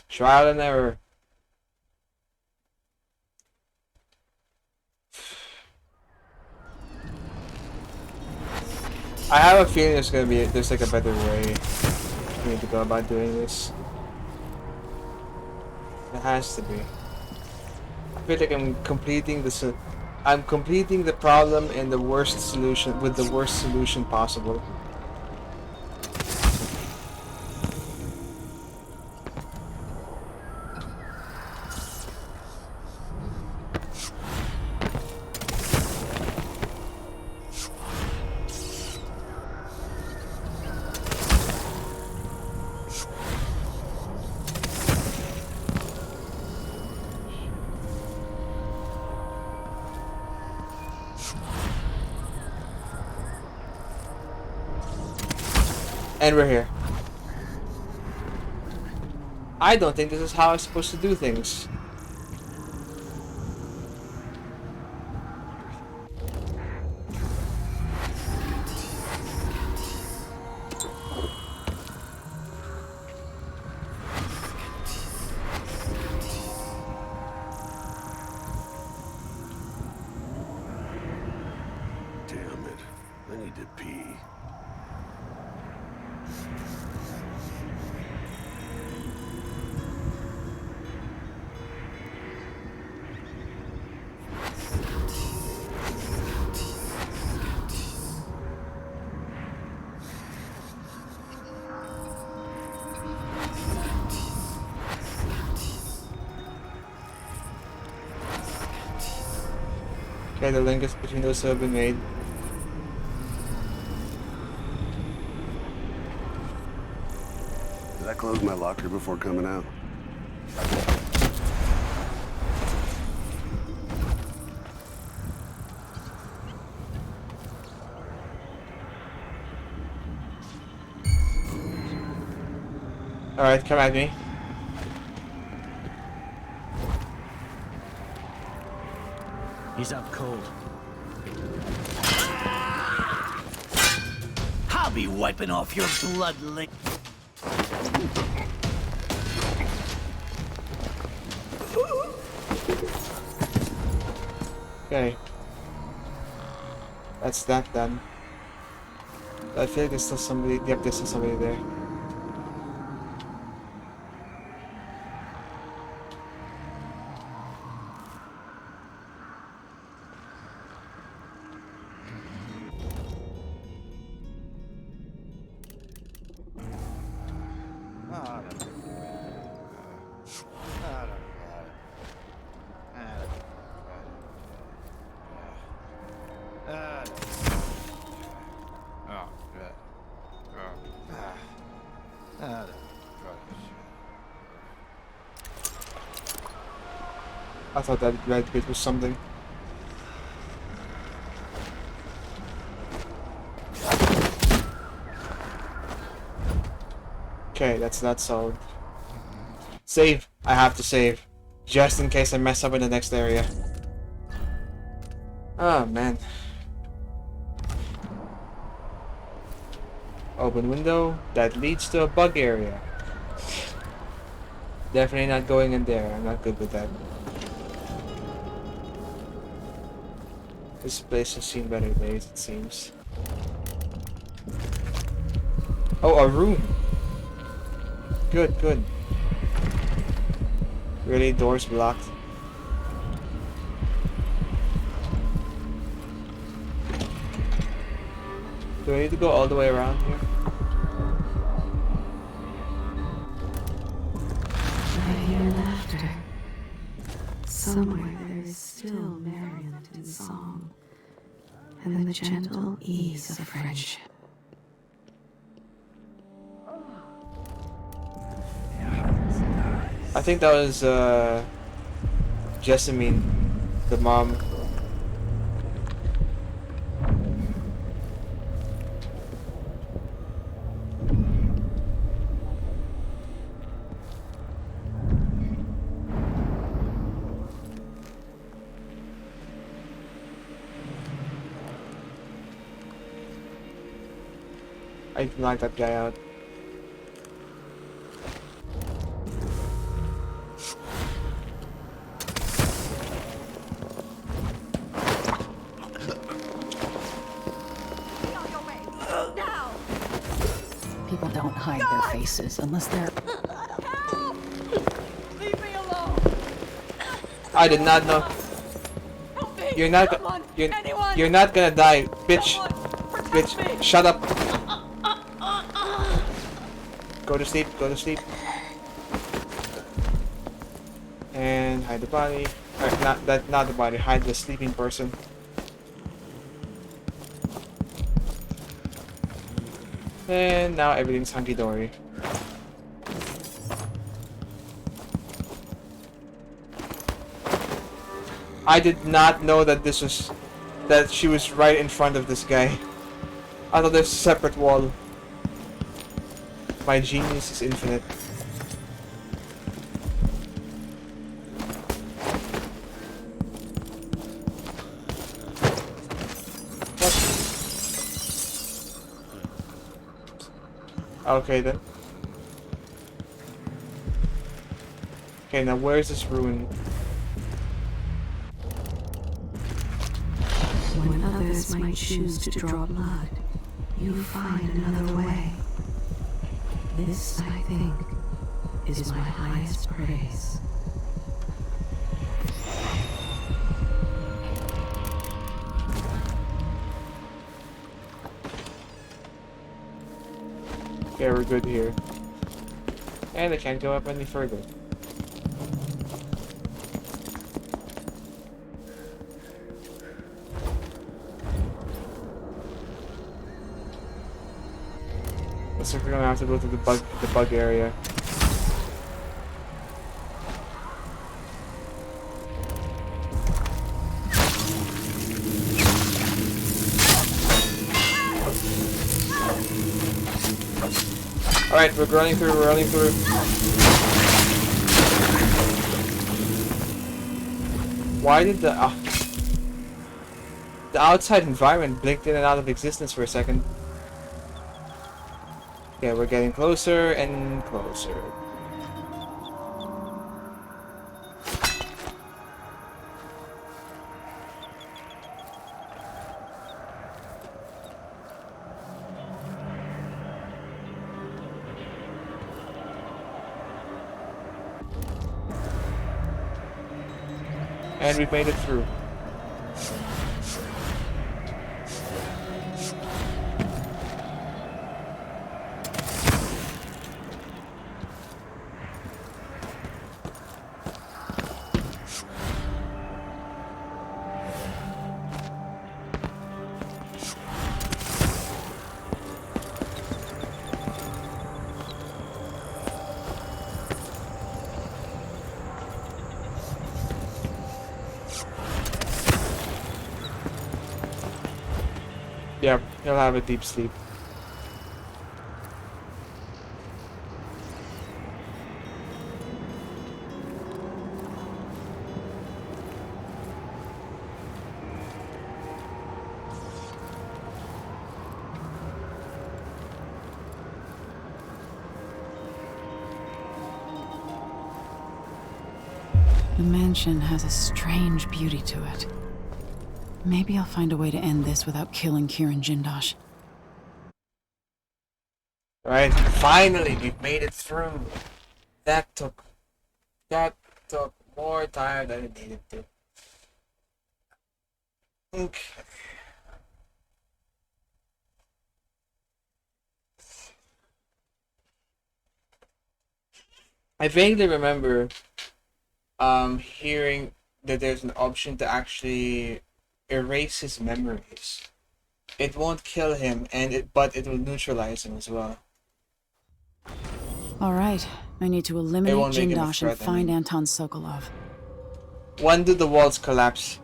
Trial and error. I have a feeling there's like a better way for me to go about doing this. It has to be. I feel like I'm completing the problem in the worst solution with the worst solution possible. And we're here. I don't think this is how I'm supposed to do things. Damn it. I need to pee. Okay, the link is between those who have been made. Did I close my locker before coming out? Alright, come at me. He's out cold. I'll be wiping off your blood link. Okay. That's that done. I feel like there's still somebody. Yep, there's still somebody there. I thought that red bit was something. Okay, that's not solved. Save! I have to save. Just in case I mess up in the next area. Oh man. Open window. That leads to a bug area. Definitely not going in there. I'm not good with that. This place has seen better days, it seems. Oh, a room! Good, good. Really? Doors blocked? Do I need to go all the way around here? I hear laughter. Somewhere there is still merriment in song, and the gentle ease of friendship. I think that was Jessamine, the mom. I didn't like that guy out. People don't hide their faces unless they're... Leave me alone! I did not know. You're not. You're not gonna die, bitch. Bitch, shut up. Go to sleep. Go to sleep. And hide the body. Or not the body. Hide the sleeping person. And now everything's hunky-dory. I did not know that that she was right in front of this guy. I thought there's a separate wall. My genius is infinite. Okay then. Okay, now where's this ruin? When others might choose to draw blood, you find another way. This, I think, is my highest praise. Okay, we're good here. And I can't go up any further. Looks like we're gonna have to go to the bug area. Alright, we're running through, Why did the outside environment blinked in and out of existence for a second? Okay, we're getting closer and closer. And we've made it through. Yep, he'll have a deep sleep. The mansion has a strange beauty to it. Maybe I'll find a way to end this without killing Kieran Jindosh. Alright, finally we've made it through. That took more time than it needed to. Okay. I vaguely remember hearing that there's an option to actually erase his memories. It won't kill him, but it will neutralize him as well. Alright, I need to eliminate won't make him a Jindosh and threat, I find mean. Anton Sokolov. When do the walls collapse?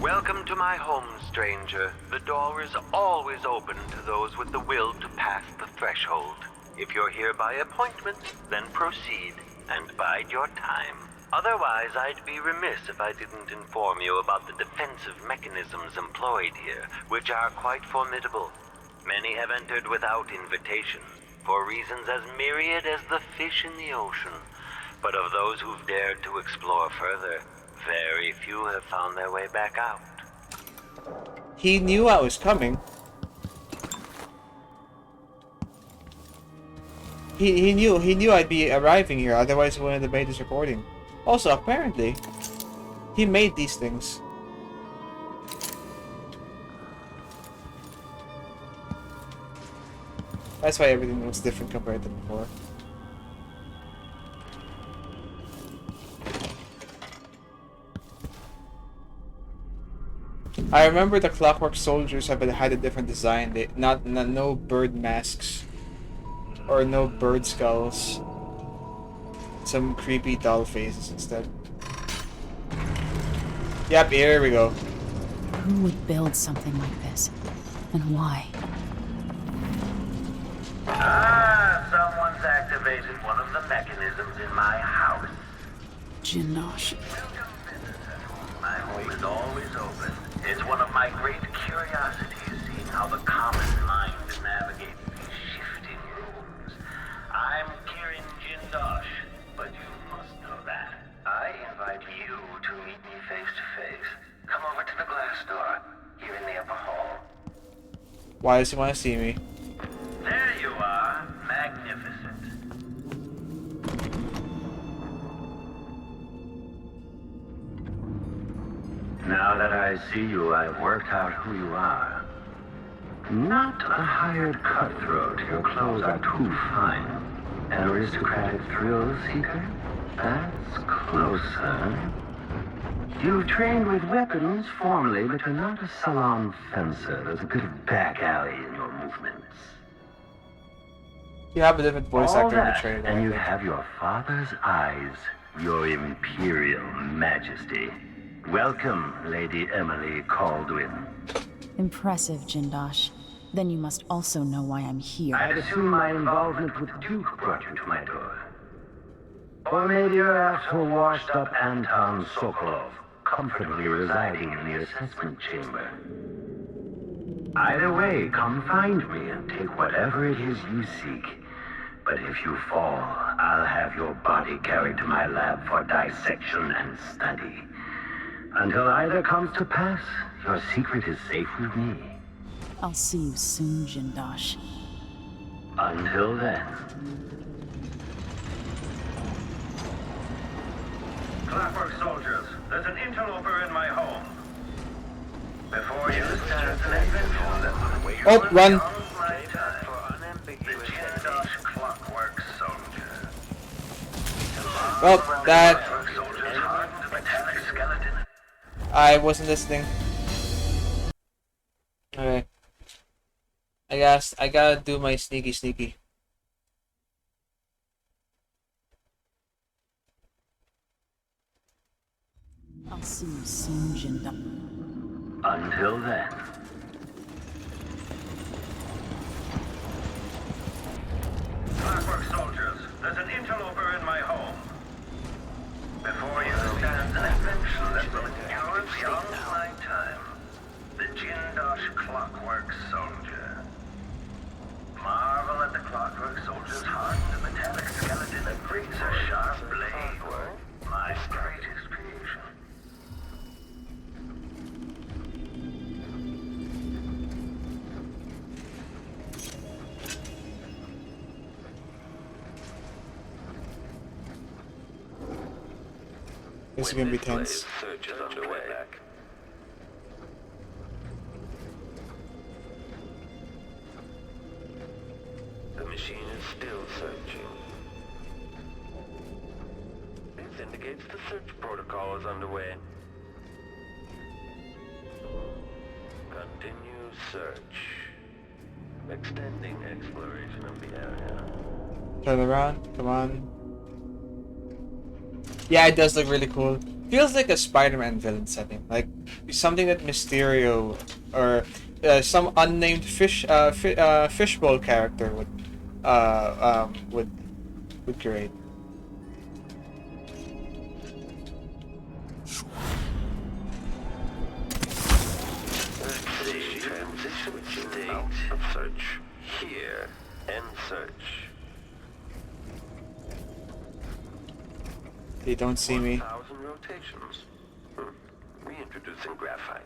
Welcome to my home, stranger. The door is always open to those with the will to pass the threshold. If you're here by appointment, then proceed and bide your time. Otherwise, I'd be remiss if I didn't inform you about the defensive mechanisms employed here, which are quite formidable. Many have entered without invitation, for reasons as myriad as the fish in the ocean. But of those who've dared to explore further, very few have found their way back out. He knew I was coming. He knew I'd be arriving here, otherwise he wouldn't have made this recording. Also, apparently, he made these things. That's why everything looks different compared to before. I remember the Clockwork Soldiers had a different design. They no bird masks or no bird skulls. Some creepy doll faces instead. Yep, here we go. Who would build something like this? And why? Ah, someone's activated one of the mechanisms in my house. Jindosh. My home is always open. It's one of my great curiosities, seeing how the common mind navigates these shifting rooms. I'm Kieran Jindosh, but you must know that. I invite you to meet me face to face. Come over to the glass door, here in the upper hall. Why does he want to see me? There you are, magnificent. Now that I see you, I've worked out who you are. Not a hired cutthroat. Your clothes are too fine. An aristocratic thrill seeker? That's closer. You've trained with weapons formally, but you're not a salon fencer. There's a bit of back alley in your movements. You have a different voice All actor in the that, trailer. and you have your father's eyes, your imperial majesty. Welcome, Lady Emily Kaldwin. Impressive, Jindosh. Then you must also know why I'm here. I'd assume my involvement with the Duke brought you to my door. Or maybe you're after washed-up Anton Sokolov, comfortably residing in the assessment chamber. Either way, come find me and take whatever it is you seek. But if you fall, I'll have your body carried to my lab for dissection and study. Until either comes to pass, your secret is safe with me. I'll see you soon, Jindosh. Until then. Clockwork Soldiers, there's an interloper in my home. Before you stands an invention that will wait Oh, run! my time. The Jindosh Clockwork Soldier. Well, that... Clockwork Soldier's hardened metallic skeleton. I wasn't listening. Okay. I gotta do my sneaky. I'll see you soon, Jinda. Until then. Clockwork soldiers, there's an interloper in my home. Before you stands an invention that will endure beyond my time. The Jindosh Clockwork Soldier. Marvel at the Clockwork Soldier's hardened metallic skeleton and razor-sharp blade. My greatest creation. This is gonna be tense. Search is underway. The machine is still searching. This indicates the search protocol is underway. Continue search. Extending exploration of the area. Turn around, come on. Yeah, it does look really cool. Feels like a Spider-Man villain setting, like something that Mysterio or some unnamed fishbowl character would create. Let's see. Transition state of search. Here. End search. They don't see me. 1,000 rotations. Reintroducing graphite.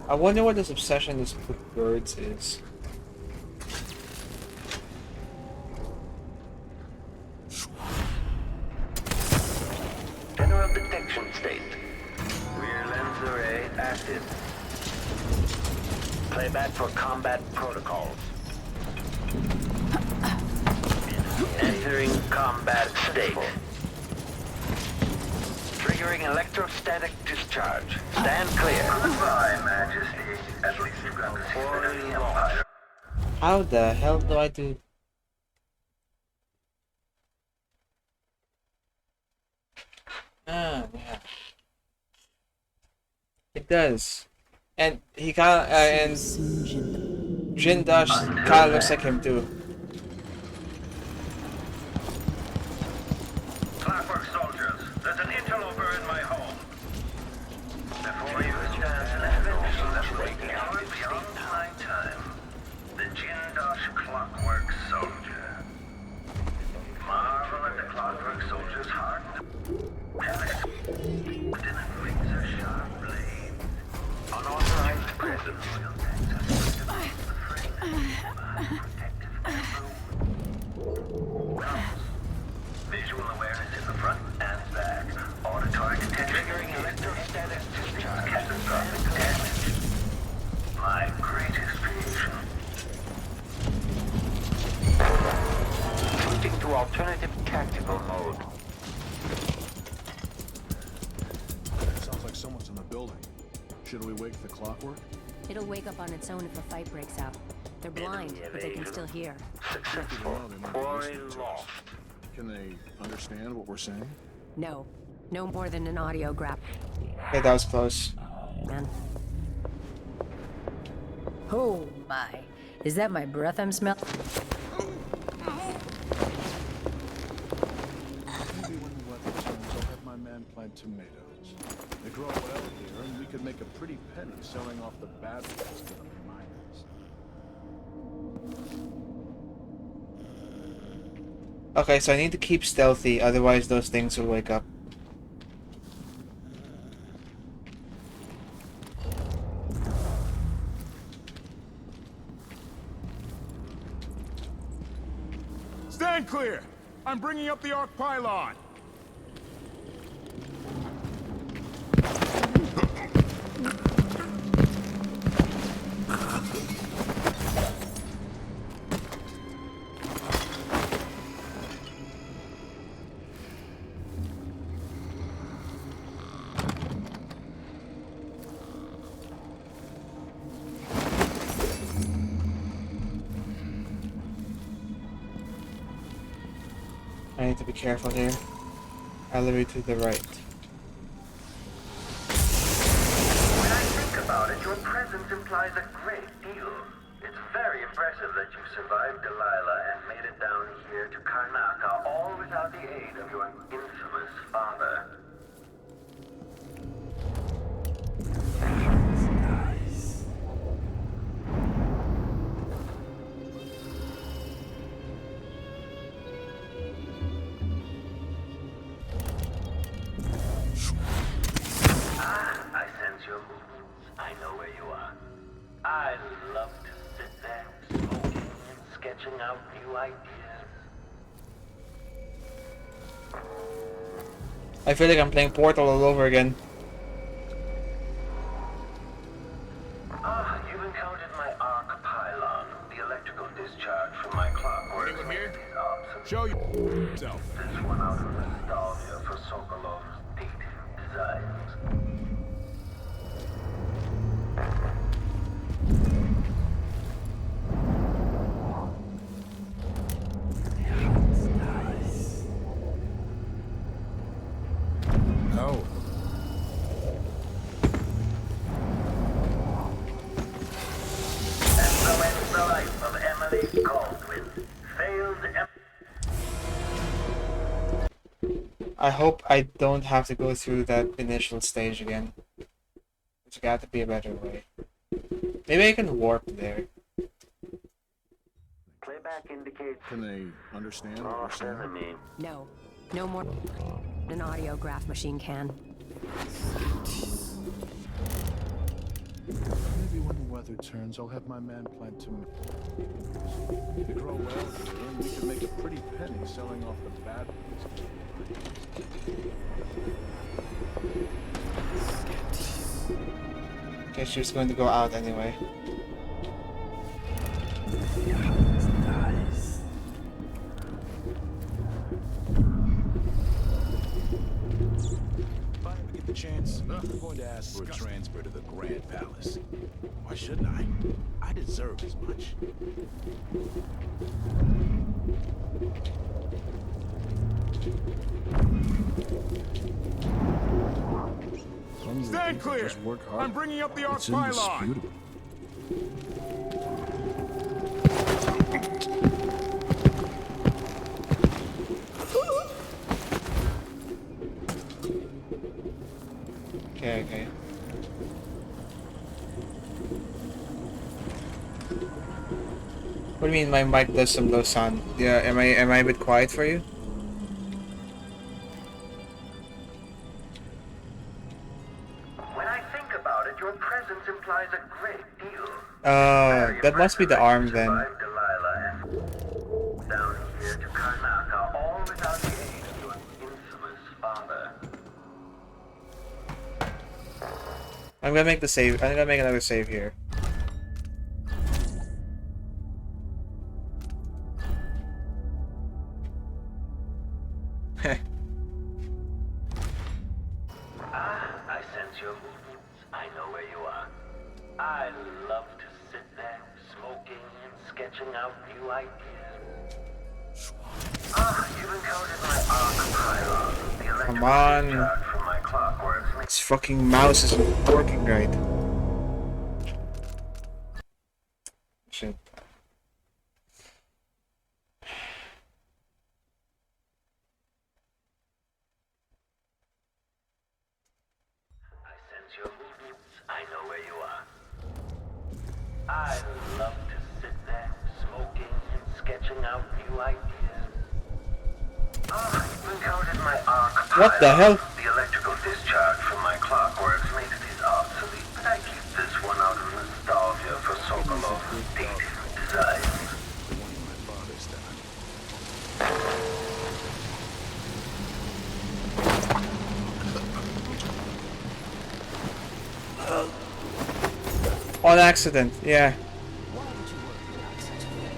I wonder what this obsession with birds is. General detection state. Rear lens array active. Playback for combat protocols. Entering combat state. Triggering electrostatic discharge. Stand clear. Goodbye, Majesty. At least you've got the spirit of the Empire. How the hell do I do? Ah, yeah. It does. And he got and Jindosh kinda looks like him too. Clockwork soldiers, there's an interloper in my home. Before you stands an invention that will endure beyond my time. The Jindosh Clockwork Soldier. Marvel at the Clockwork Soldier's hardened and razor-sharp blade. Unauthorized presence. Visual awareness in the front and back. Auditory detection. Triggering electrostatic discharge. Catastrophic damage. My greatest creation. Switching to alternative tactical mode. Sounds like someone's in the building. Should we wake the clockwork? It'll wake up on its own if a fight breaks out. They're blind, but they can still hear. Successful. Quarry lost. Can they understand what we're saying? No. No more than an audio grab. Okay, that was close. Man. Oh my. Is that my breath I'm smelling? Maybe when the weather turns, I'll have my men plant tomatoes. They grow well here, and we could make a pretty penny selling off the bad ones to the miners. Okay, so I need to keep stealthy, otherwise those things will wake up. Stand clear! I'm bringing up the arc pylon! need to be careful here. Elevator to the right. When I think about it, your presence implies a great deal. It's very impressive that you survived Delilah and made it down here to Karnaca, all without the aid of your infamous father. I sense your movements. I know where you are. I love to sit there, smoking and sketching out new ideas. I feel like I'm playing Portal all over again. You've encountered my arc pylon, the electrical discharge from my clockwork. Anyone here? Obsolete. Show yourself. This one out of nostalgia for Sokolov's dated designs. Oh. And so ends the life of Emily Kaldwin. Failed I hope I don't have to go through that initial stage again. There's got to be a better way. Maybe I can warp there. Playback indicates Can they understand what you're saying? enemy. No. No more than an audiograph machine can. Maybe when the weather turns, I'll have my man plant tomatoes. They grow well here, and we can make a pretty penny selling off the bad ones. Guess she's going to go out anyway. If I ever get the chance, I'm going to ask for a transfer to the Grand Palace. Why shouldn't I? I deserve as much. Stand clear! I'm bringing up the arc It's pylon! indisputable. Okay. What do you mean my mic does some low sound? Yeah, am I a bit quiet for you? When I think about it, your presence implies a great deal. That must be the arm then. Survived Delilah and down here to Karnaca, all without the aid of your infamous father. I'm gonna make the save. I'm gonna make another save here. I sense your movements. I know where you are. I love to sit there, smoking and sketching out new ideas. You've encountered my arc pylon, the electrical Come on. discharge from my clockworks. This fucking mouse isn't working right. Shit. Your movements, I know where you are. I love to sit there, smoking and sketching out new ideas. You've encountered my arc What the hell? The electrical discharge from my clockworks makes these obsolete, but I keep this one out of nostalgia for Sokolov's dated designs. The one in my father's time. On accident, yeah. Why would you work without such a thing?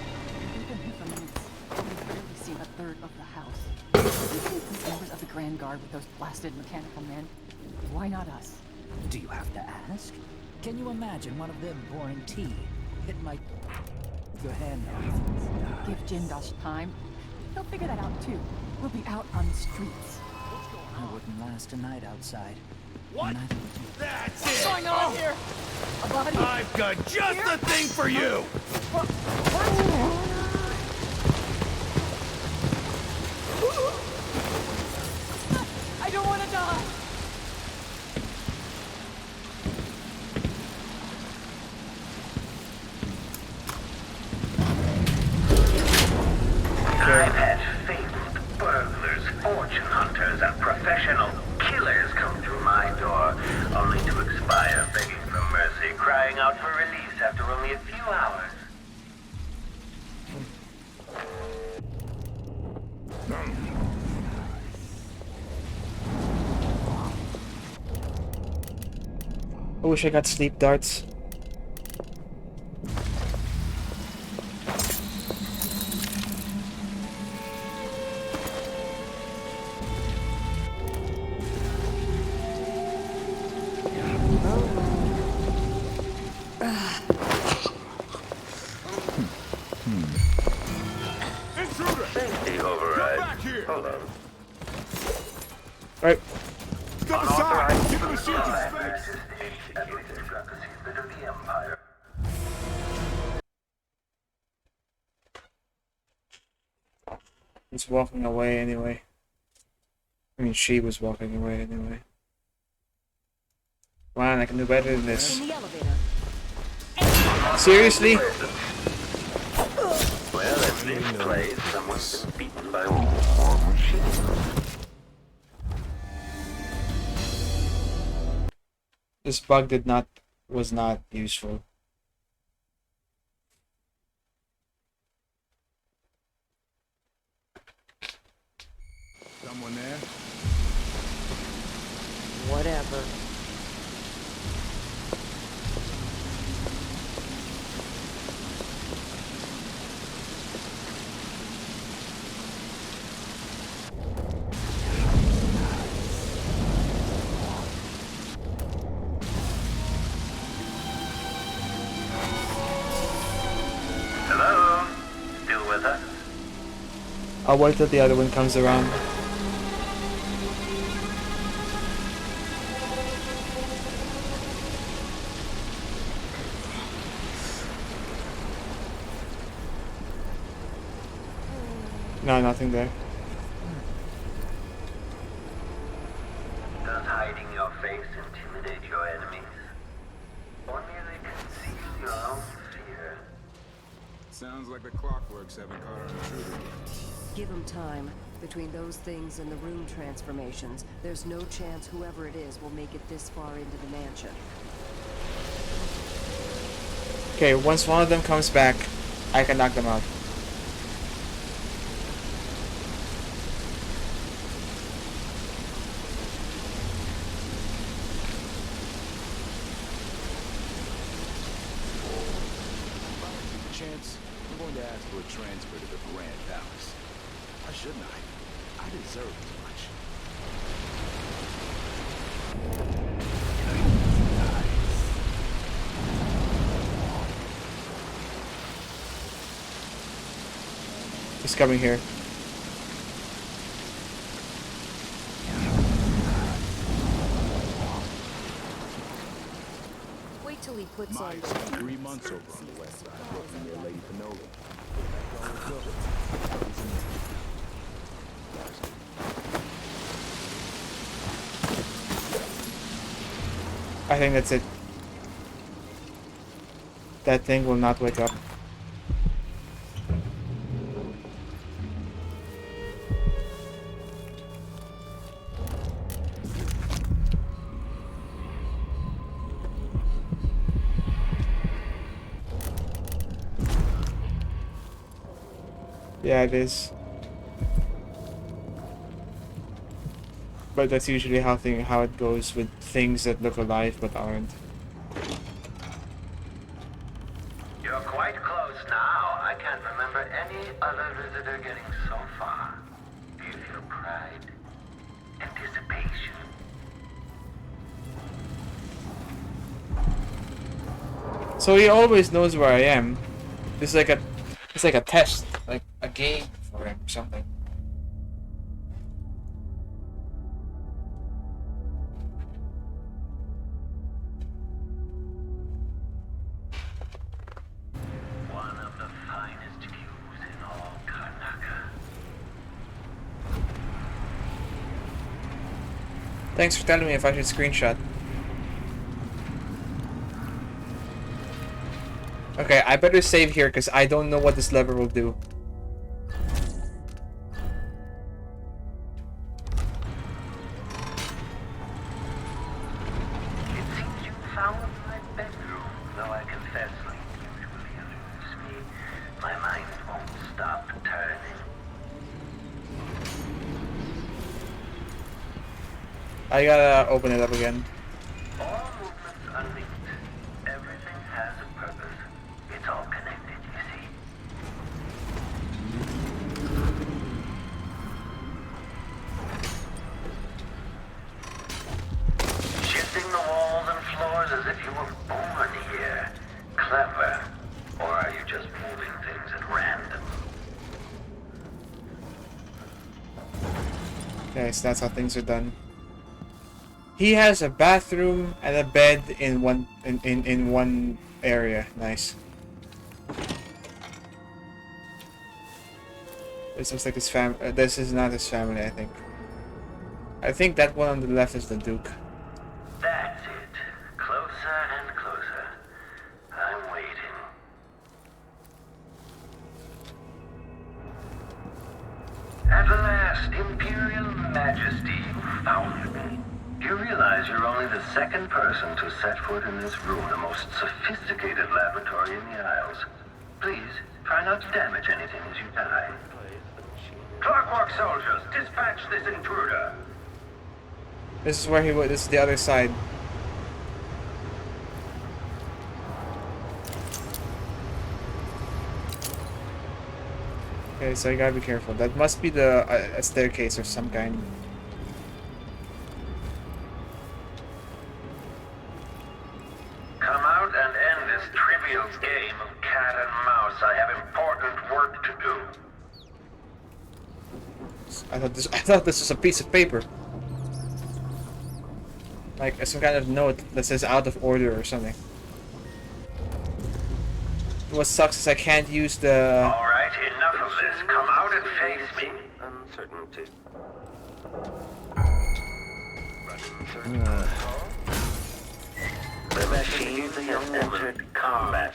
We've been here for months. We've barely seen a third of the house. You think these members of the Grand Guard with those blasted mechanical men? Why not us? Do you have to ask? Can you imagine one of them pouring tea? It might... Your hand now. Give Jindosh time. He'll figure that out too. We'll be out on the streets. I wouldn't last a night outside. What? Neither would you. That's What's it! going on here? A body? I've got just the thing for you! I don't want to die. I've had fabled burglars, fortune hunters, and professional killers come through my door, only to expire begging for mercy, crying out for release after only a few hours. I wish I got sleep darts. Safety override. Hold on. Right. Step aside! Give him a shield in space! Bit of the Empire. He's walking away anyway. I mean, she was walking away anyway. Come on, I can do better than this. In the elevator. Seriously? Well, in this place, someone's been beaten by war machine. This bug was not useful. Someone there? Whatever. Hello? Still with us? I'll wait till the other one comes around. No, nothing there. Does hiding your face intimidate your enemies? Or merely conceal your own fear? Sounds like the clockworks haven't caught our intruder yet. Give him time. Between those things and the room transformations, there's no chance whoever it is will make it this far into the mansion. Okay, once one of them comes back, I can knock them out. Chance, I'm going to ask for a transfer to the Grand Palace. Why shouldn't I? I deserve as much. He's coming here. Wait till he puts on Mike spent 3 months over on the west side working near Lady Pinola. I think that's it. That thing will not wake up. Yeah, it is. But that's usually how it goes with things that look alive but aren't. You're quite close now. I can't remember any other visitor getting so far. Do you feel pride? Anticipation? So he always knows where I am. It's like a test, like a game for him or something. Thanks for telling me if I should screenshot. Okay, I better save here because I don't know what this lever will do. It seems you found my bedroom, though I confess sleep usually eludes me. My mind won't stop turning. I gotta open it up again. All movements are linked. Everything has a purpose. It's all connected, you see. Shifting the walls and floors as if you were born here. Clever. Or are you just moving things at random? Okay, so that's how things are done. He has a bathroom and a bed in one area. Nice. This looks like his this is not his family, I think. I think that one on the left is the Duke. That's it. Closer and closer. I'm waiting. At last, Imperial Majesty, you found me. You realize you're only the second person to set foot in this room, the most sophisticated laboratory in the Isles. Please, try not to damage anything as you die. Clockwork soldiers, dispatch this intruder. This is where he was. This is the other side. Okay, so you gotta be careful. That must be the a staircase of some kind. Come out and end this trivial game of cat and mouse. I have important work to do. I thought this was a piece of paper. Like some kind of note that says out of order or something. What sucks is I can't use the... Alright, enough of this. Come out and face me. Uncertainty. The machine has entered combat.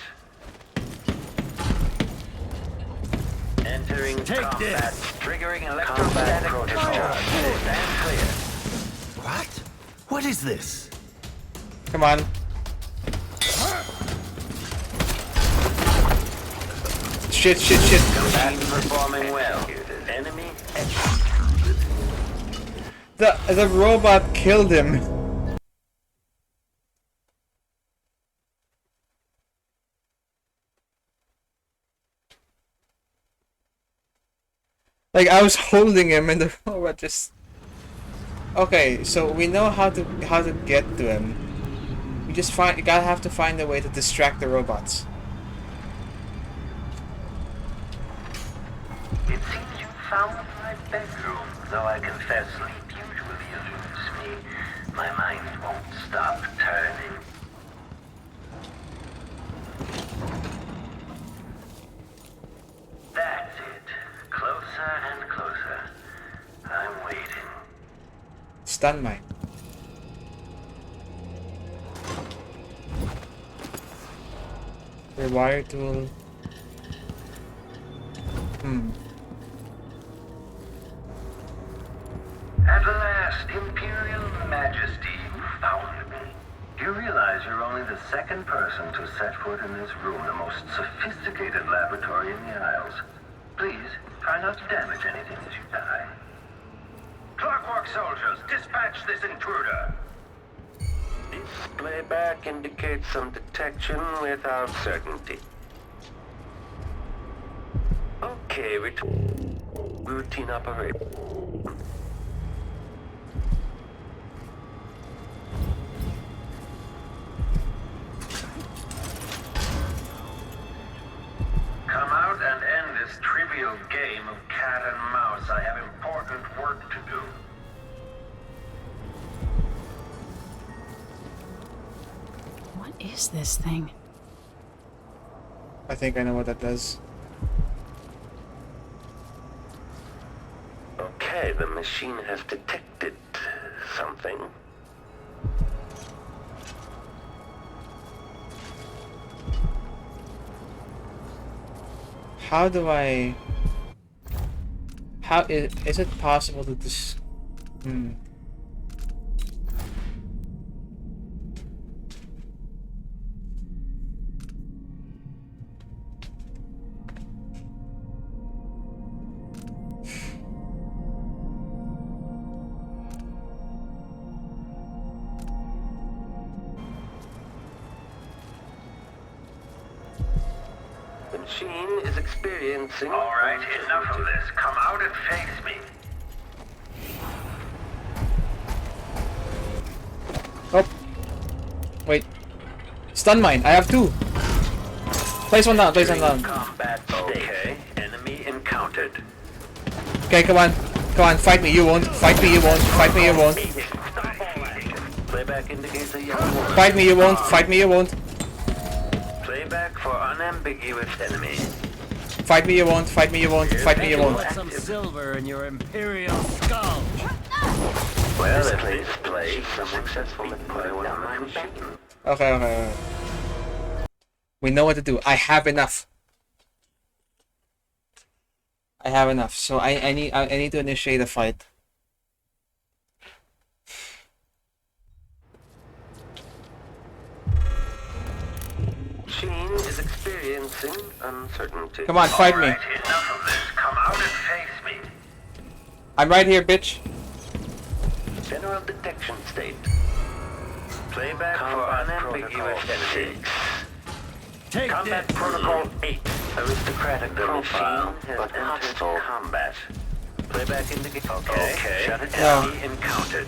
Entering combat. Triggering electrostatic protocol. Stand clear. What? What is this? Come on. Shit. Combat performing well. Enemy executed. The robot killed him. Like I was holding him and the robot just... Okay, so we know how to get to him. We just have to find a way to distract the robots. It seems you found my bedroom, though I confess sleep usually eludes me. My mind won't stop turning. That's it. Closer and closer. I'm waiting. Stun mine. Rewire tool. At last, Imperial Majesty, you found me. You realize you're only the second person to set foot in this room, the most sophisticated laboratory in the Isles. Please, try not to damage anything as you die. Clockwork soldiers, dispatch this intruder. Display back indicates some detection without certainty. Okay, routine operation. Come out and end this trivial game of cat and mouse. I have important work to do. What is this thing? I think I know what that does. Okay, the machine has detected something? How do I... How is it possible to just... The machine is experiencing... All right, enough of this. Come out and face me. Oh. Wait. Stun mine. I have 2. Place one down. Place one down. Combat okay. Enemy encountered. Okay, come on. Come on, fight me. You won't. Fight me. You won't. Fight me. You won't. Playback indicates a young woman. Fight me. You won't. Fight me. You won't. Playback for unambiguous enemy. Fight me. You won't. Fight me. You won't. Fight me. You won't. Put some silver in your imperial skull. Well, at least play successful at putting down my machine. Okay. We know what to do. I have enough. I have enough. So I need to initiate a fight. Machine is experiencing uncertainty. Come on, fight me. Enough of this. Come out and face me. I'm right here, bitch. Center of detection state. Playback for unambiguous enemy. Take Combat this. protocol 8. Aristocratic profile, but hostile combat. Playback indicates. Okay. Shut it down. Encountered.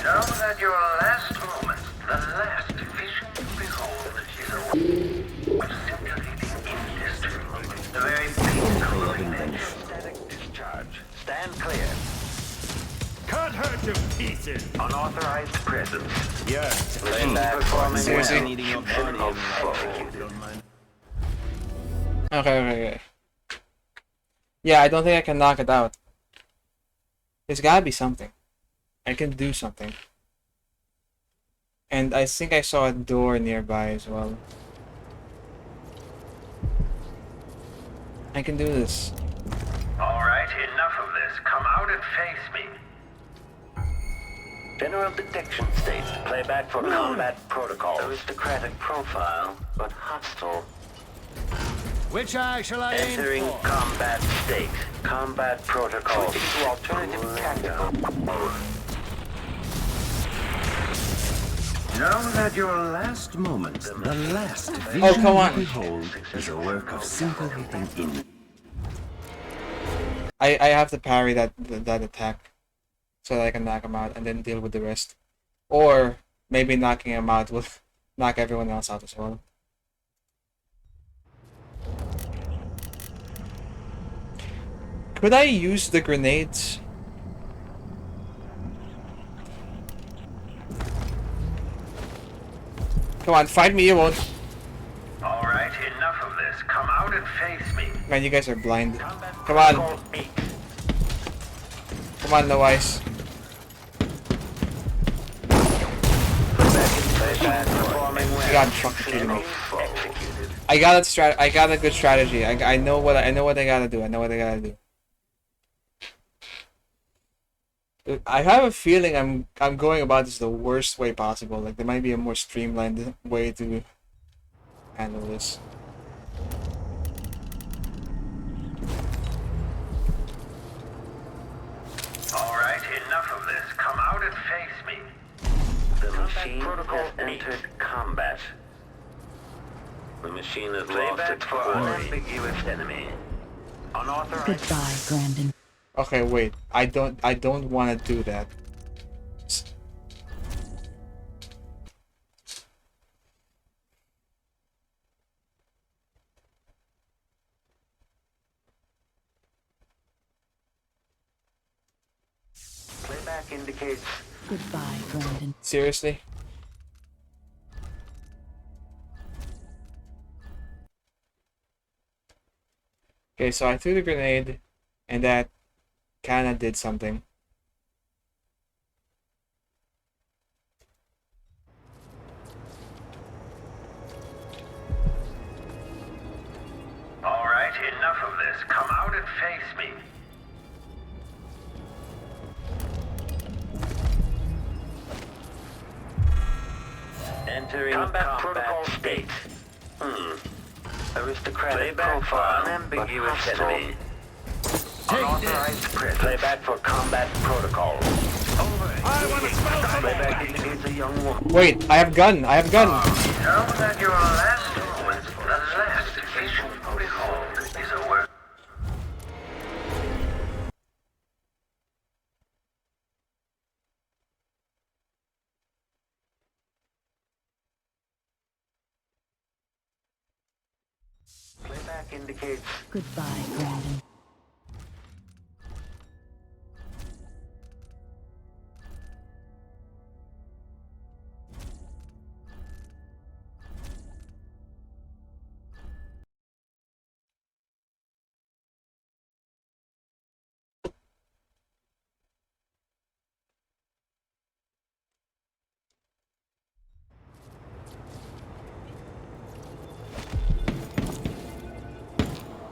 Know that your last moment, the last vision you behold, is a scintillating industry. The very pinnacle of invention. Static discharge. Stand clear. Cut her to pieces. Unauthorized presence. Yes. Playback performing Seriously? needing your body of foe. Okay. Yeah, I don't think I can knock it out. There's gotta be something. I can do something. And I think I saw a door nearby as well. I can do this. All right, enough of this. Come out and face me. General detection state. Playback for combat protocol. Aristocratic profile, but hostile. Which eye shall I aim Entering for? combat state. Combat protocol. Switching to alternative tactical mode. Know that your last moment, the last vision Oh, come on. you behold, is a work of scintillating in. I have to parry that attack so that I can knock him out and then deal with the rest. Or maybe knocking him out will knock everyone else out as well. Could I use the grenades? Come on, fight me, you won't. All right, enough of this. Come out and face me. Man, you guys are blind. Come on. Come on, no ice. You got fucking kidding me. I got a good strategy. I know what I gotta do. I know what I gotta do. I have a feeling I'm going about this the worst way possible. Like there might be a more streamlined way to handle this. All right, enough of this. Come out and face me. The machine has entered combat. The machine has lost its for unambiguous enemy. Unauthorized. Goodbye, Grandin. Okay, wait. I don't want to do that. Playback indicates. Goodbye, Grandin. Seriously? Okay, so I threw the grenade, and that kinda did something. Entering combat protocol state. Aristocratic profile, unambiguous enemy. Unauthorized presence. Playback for combat protocol. Over. I want to smell some. Playback indicates a young woman. Wait, I have gun. I have gun. Know that your last moment, the last vision behold, is a work. Playback indicates Goodbye, Brandon.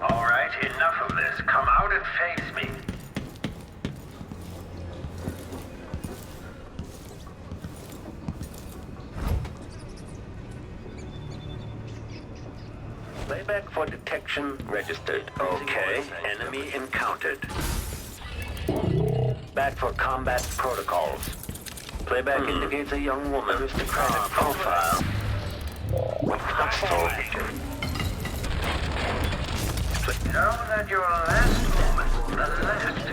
Alright, enough of this. Come out and face me. playback for detection registered. Okay, enemy encountered. Back for combat protocols. Playback indicates a young woman. Aristocratic profile. Hostile. Know that your last moment, the last.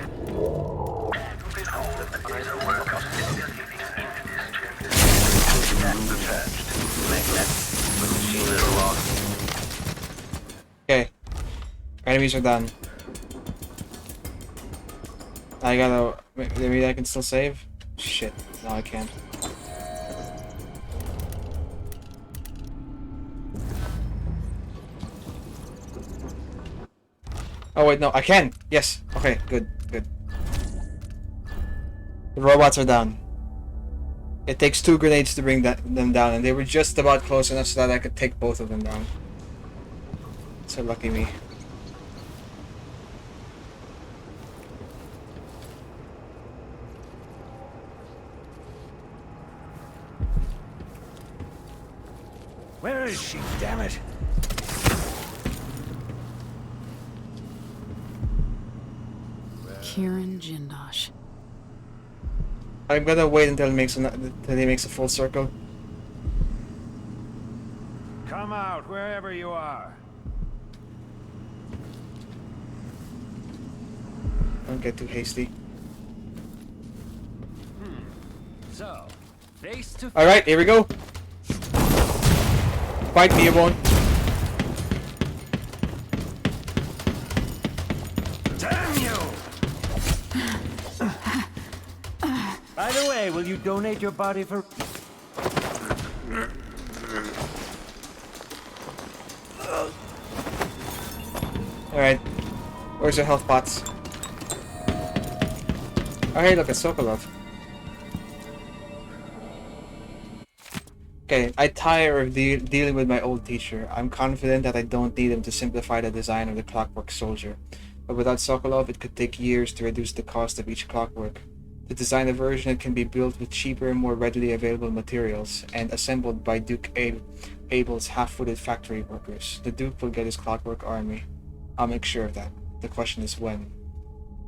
Behold, is a work of significant Detached. Magnet. The machine is lost. Okay. Enemies are done. I gotta... Maybe I can still save? Shit. No, I can't. Oh wait, no, I can! Yes! Okay, good, good. The robots are down. It takes 2 grenades to bring them down, and they were just about close enough so that I could take both of them down. So lucky me. Where is she, damn it? Kirin Jindosh. I'm gonna wait until he makes a full circle. Come out, wherever you are. Don't get too hasty. So, face to Alright, here we go. Fight me, you won't. Damn you! By the way, will you donate your body for... Alright. Where's your health pots? Oh hey, look, it's Sokolov. Okay, I tire of dealing with my old teacher. I'm confident that I don't need him to simplify the design of the Clockwork Soldier. But without Sokolov, it could take years to reduce the cost of each clockwork. To design a version that can be built with cheaper and more readily available materials, and assembled by Duke Abel's half-footed factory workers. The Duke will get his clockwork army. I'll make sure of that. The question is when.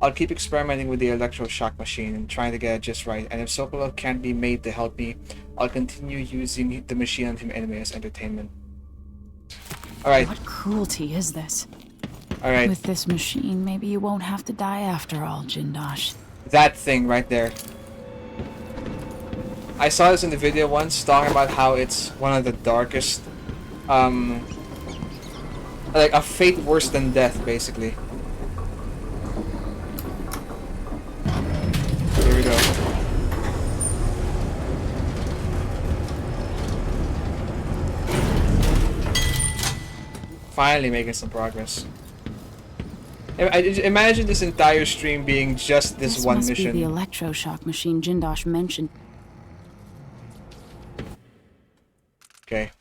I'll keep experimenting with the electroshock machine and trying to get it just right, and if Sokolov can't be made to help me, I'll continue using the machine and him anime as entertainment. Alright. What cruelty is this? Alright. With this machine, maybe you won't have to die after all, Jindosh. That thing right there. I saw this in the video once, talking about how it's one of the darkest, like a fate worse than death, basically. Here we go. Finally making some progress. Imagine this entire stream being just this one must mission. Be the electroshock machine Jindosh mentioned. Okay.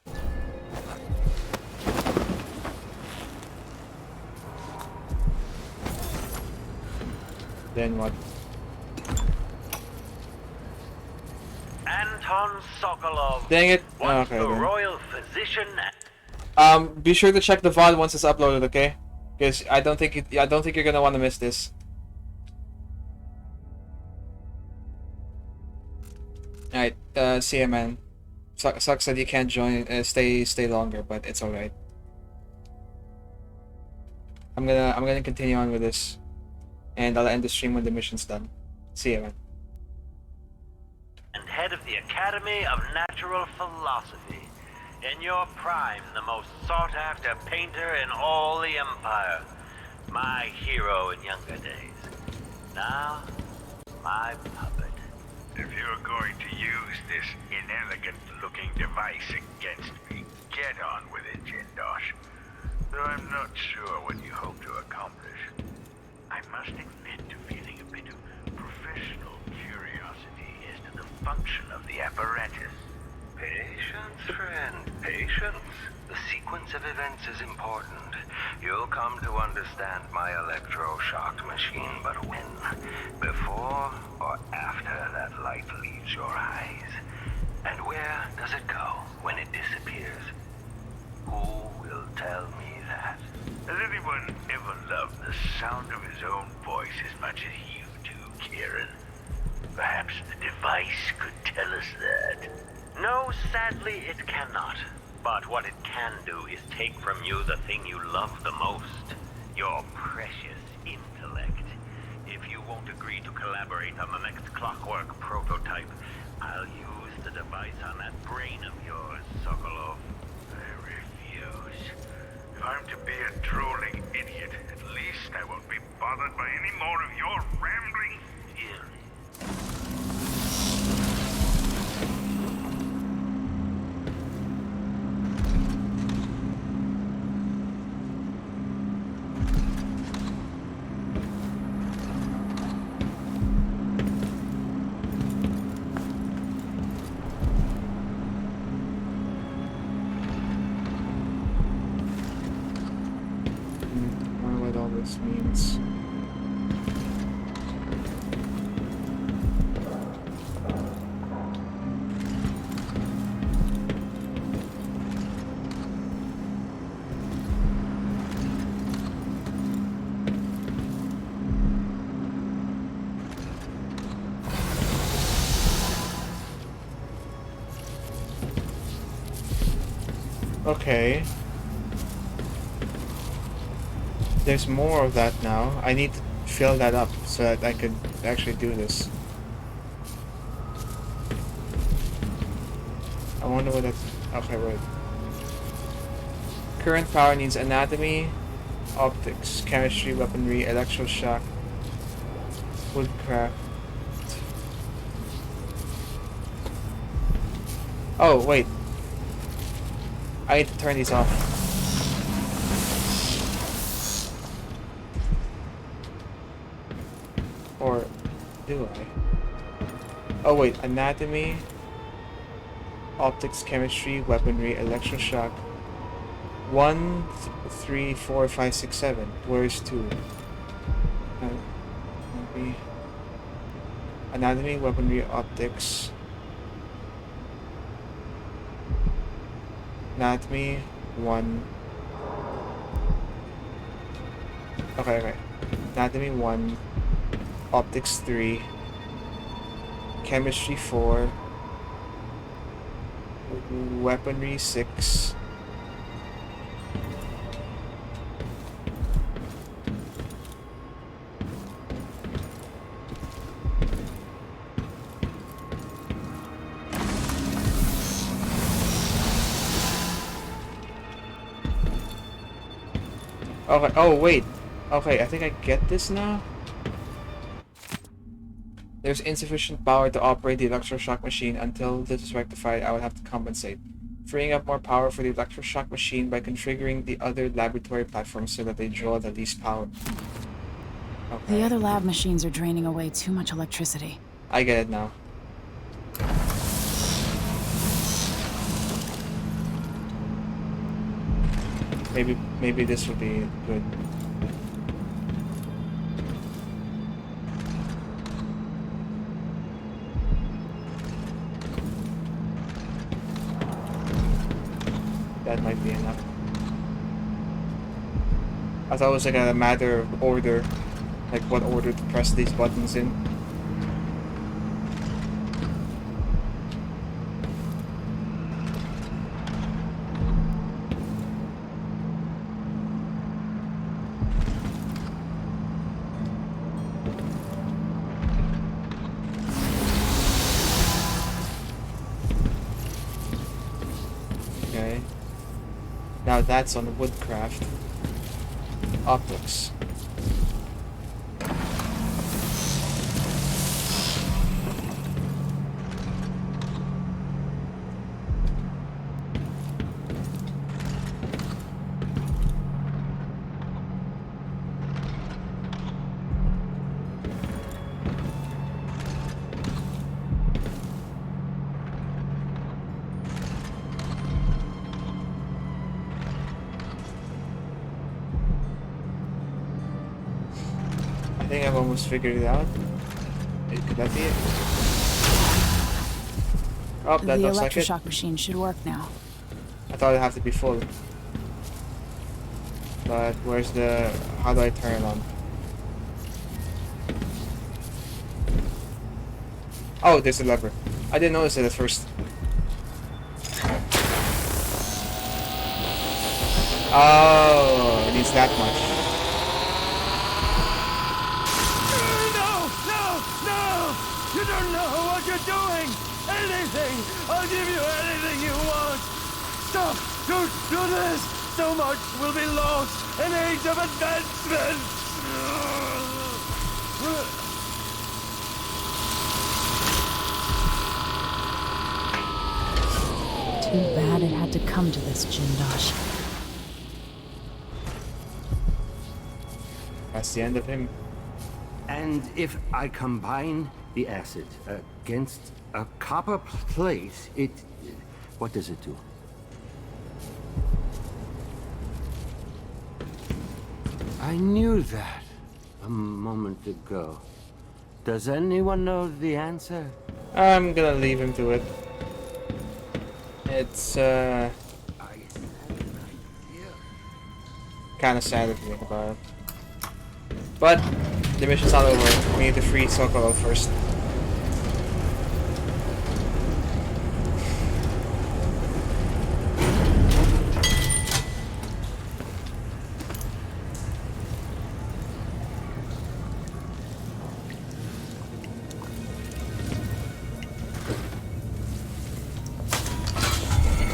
Then what? Anton Sokolov. Dang it. Once Okay the then. royal physician. Be sure to check the VOD once it's uploaded, okay? Because I don't think you're gonna want to miss this. Alright, see ya, man. Sucks that you can't join, stay longer, but it's alright. I'm gonna continue on with this, and I'll end the stream when the mission's done. See ya, man. And head of the Academy of Natural Philosophy. In your prime, the most sought-after painter in all the Empire. My hero in younger days. Now, my puppet. If you're going to use this inelegant-looking device against me, get on with it, Jindosh. Though I'm not sure what you hope to accomplish. I must admit to feeling a bit of professional curiosity as to the function of the apparatus. Patience, friend, patience. The sequence of events is important. You'll come to understand my electroshock machine, but when? Before or after that light leaves your eyes? And where does it go when it disappears? Who will tell me that? Has anyone ever loved the sound of his own voice as much as you do, Kieran? Perhaps the device could tell us that. No, sadly, it cannot. But what it can do is take from you the thing you love the most. Your precious intellect. If you won't agree to collaborate on the next clockwork prototype, I'll use the device on that brain of yours, Sokolov. I refuse. If I'm to be a drooling idiot, at least I won't be bothered by any more of your rambling theories. This means. Okay. There's more of that now. I need to fill that up so that I could actually do this. I wonder what that's... Okay, wait. Current power needs anatomy, optics, chemistry, weaponry, electroshock, woodcraft. Oh, wait. I need to turn these off. Or do I? Oh wait, anatomy, optics, chemistry, weaponry, electroshock. 1, 3, 4, 5, 6, 7. Where is 2? Anatomy, weaponry, optics. Anatomy, 1. Okay. Anatomy, 1. Optics 3, chemistry 4, weaponry 6, okay. Oh wait, okay. I think I get this now. There's insufficient power to operate the electroshock machine. Until this is rectified, I will have to compensate. Freeing up more power for the electroshock machine by configuring the other laboratory platforms so that they draw the least power. Okay. The other lab machines are draining away too much electricity. I get it now. Maybe this would be good. That might be enough. I thought it was like a matter of order, like what order to press these buttons in. Okay. Now that's on woodcraft. Optics. I think I've almost figured it out. Could that be it? Oh, that The looks like it. electroshock machine should work now. I thought it'd have to be full. But where's the... how do I turn it on? Oh, there's a lever. I didn't notice it at first. Oh, it needs that much. You don't know what you're doing! Anything! I'll give you anything you want! Stop! Don't do this! So much will be lost! An age of advancement! Too bad it had to come to this, Jindosh. That's the end of him. And if I combine the acid against a copper plate, what does it do? I knew that a moment ago. Does anyone know the answer? I'm gonna leave him to it. It's kinda sad to think about it. But the mission's not over. We need to free Sokolov first.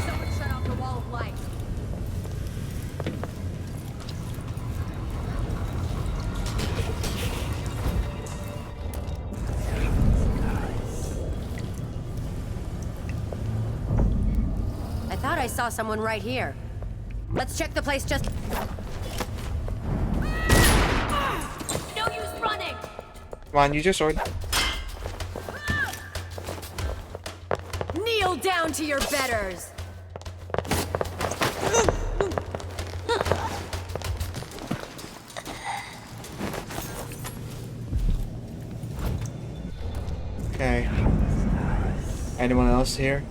Someone shut off the wall of light. I thought I saw someone right here. Let's check the place just... No use running! Come on, use your sword. Kneel down to your betters! Okay. Anyone else here?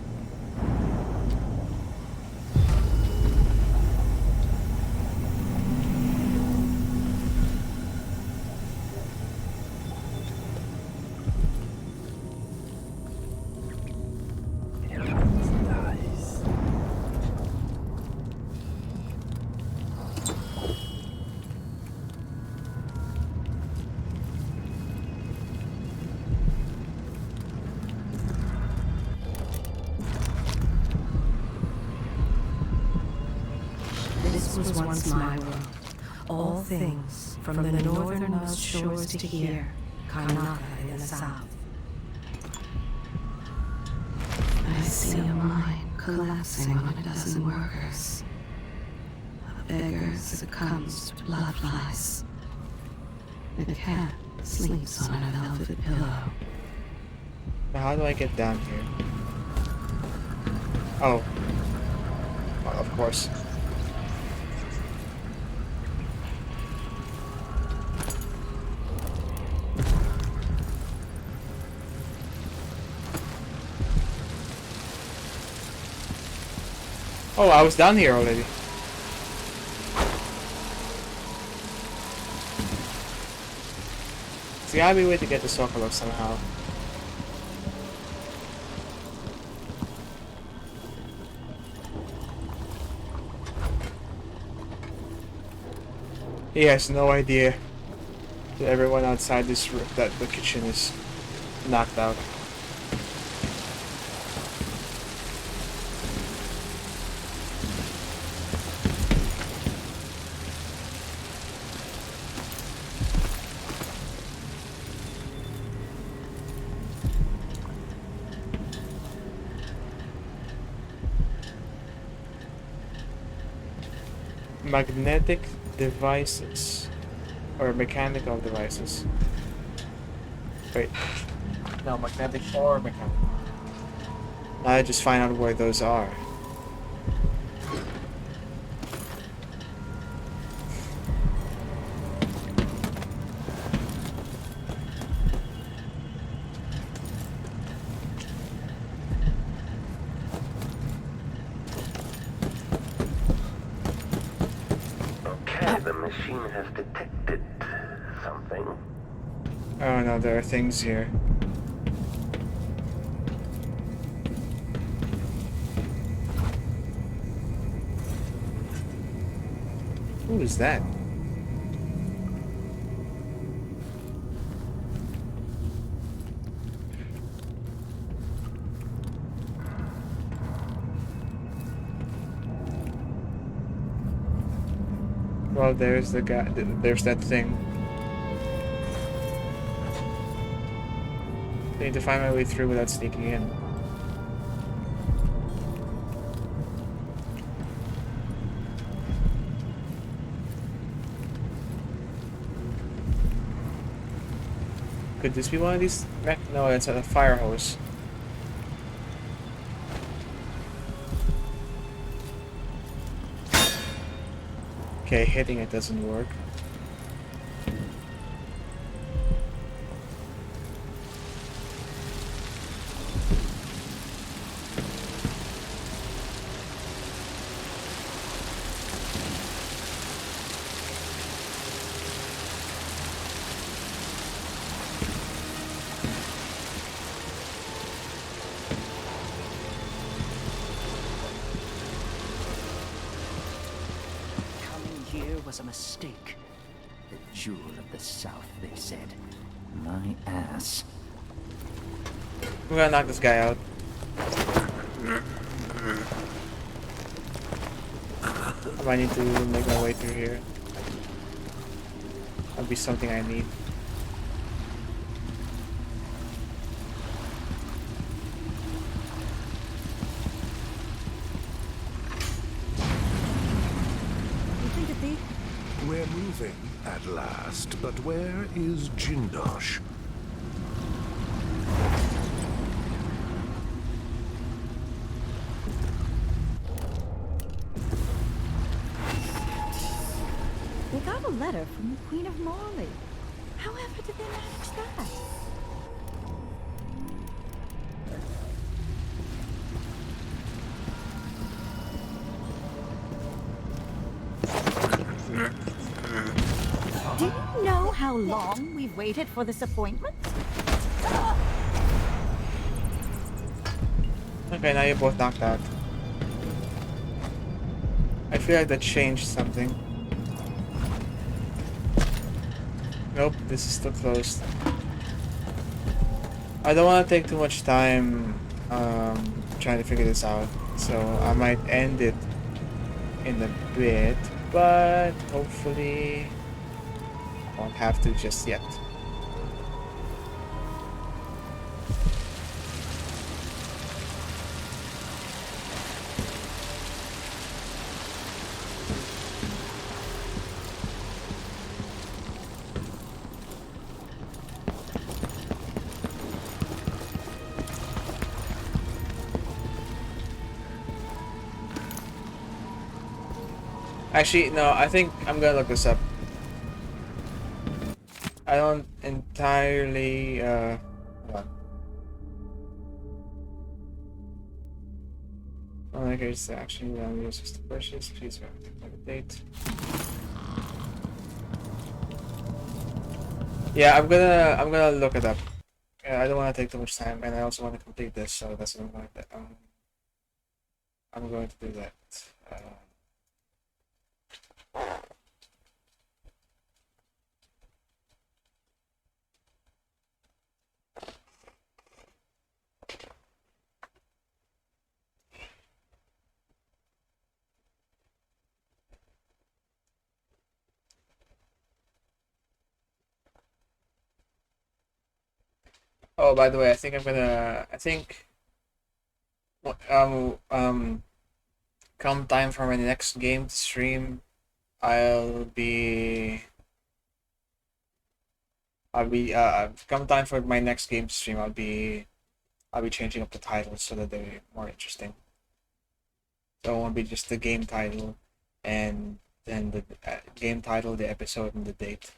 This was once my world. All things, from the northernmost shores to here, Karnaka in the south. I see a mine collapsing on a dozen workers. A beggar succumbs to blood flies. The cat sleeps on a velvet pillow. Now how do I get down here? Oh. Well, of course. Oh, I was down here already. There's gotta be a way to get the Sokolov somehow. He has no idea that everyone outside this room, that the kitchen is knocked out. Magnetic devices or mechanical devices. Wait, no, magnetic or mechanical. Now I just find out where those are. The machine has detected something. Oh no, there are things here. Who is that? Well, there's the guy. There's that thing. I need to find my way through without sneaking in. Could this be one of these? No, it's a fire hose. Okay, hitting it doesn't work. Was a mistake. The jewel of the South, they said. My ass. We're gonna knock this guy out. I might need to make my way through here. That'll be something I need. We're moving at last, but where is Jindosh? They got a letter from the Queen of Marley. However did they manage that? Do you know how long we've waited for this appointment? Okay, now you're both knocked out. I feel like that changed something. Nope, this is still closed. I don't want to take too much time trying to figure this out, so I might end it in a bit, but hopefully I won't have to just yet. Actually, no, I think I'm gonna look this up. I don't entirely, hold on. Oh, here's the action uses to purchase. Please date. Yeah, I'm gonna look it up. Yeah, I don't want to take too much time, and I also want to complete this, so that's what I'm going to. I'm going to do that. Oh, by the way, I think I'm gonna. I think. Come time for my next game to stream, I'll be. Come time for my next game to stream. I'll be changing up the titles so that they're more interesting. So it won't be just the game title, and then the game title, the episode, and the date.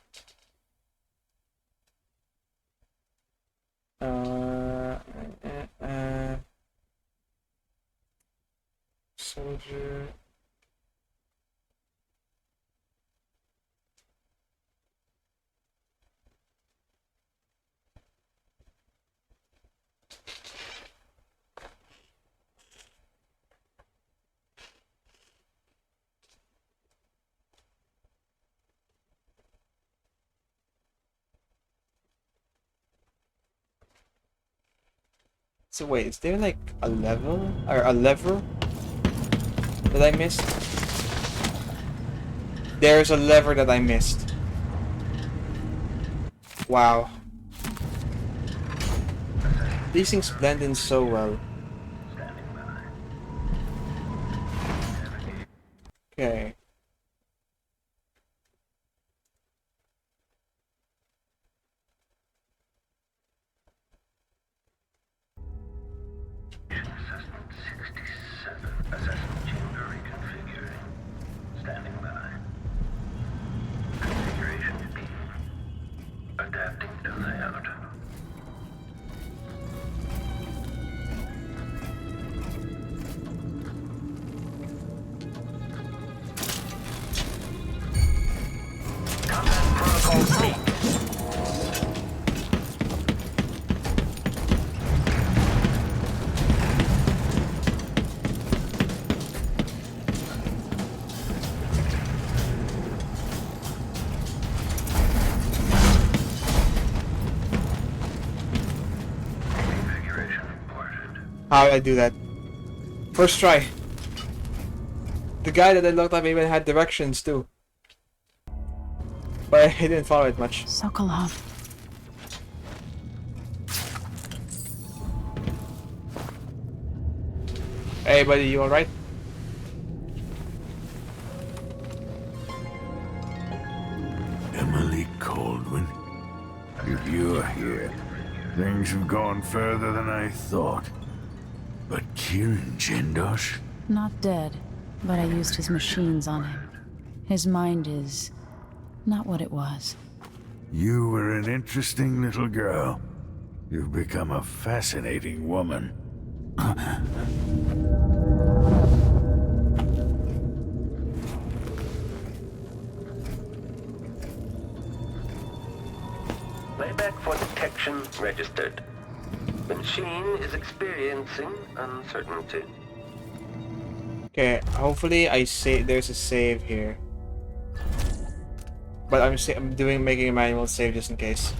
Soldier. So wait, is there like a level or a lever that I missed? There's a lever that I missed. Wow. These things blend in so well. Okay. Assessment 67. Assessment chamber reconfiguring. Standing by. Configuration B. Adapting to layout. Combat protocol C. How did I do that? First try. The guy that I looked up even had directions too. But he didn't follow it much. Sokolov. Hey buddy, you alright? Emily Kaldwin, if you're here, things have gone further than I thought. But Kieran Jindosh? Not dead, but I used his machines on him. His mind is not what it was. You were an interesting little girl. You've become a fascinating woman. Playback for detection registered. The machine is experiencing uncertainty. Okay, hopefully there's a save here. But I'm making a manual save just in case.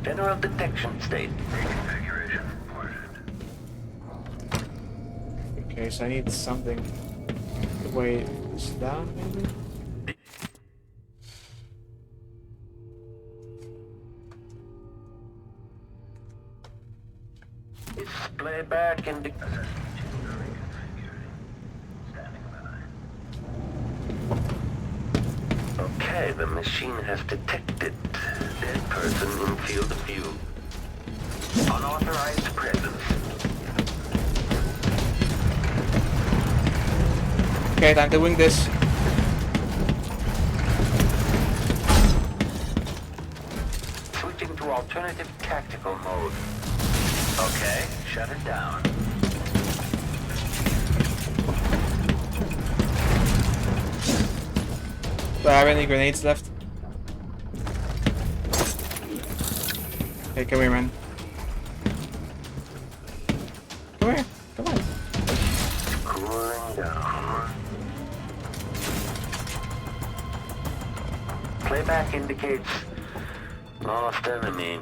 General detection state. Reconfiguration reported. Okay, so I need something to weigh this down, maybe? playback and okay, the machine has detected dead person in field of view. Unauthorized presence. Okay, time to wing this. Switching to alternative tactical mode. Okay, shut it down. Do I have any grenades left? Hey, come here, man. Come here. Come on. Cooling down. Playback indicates lost enemy.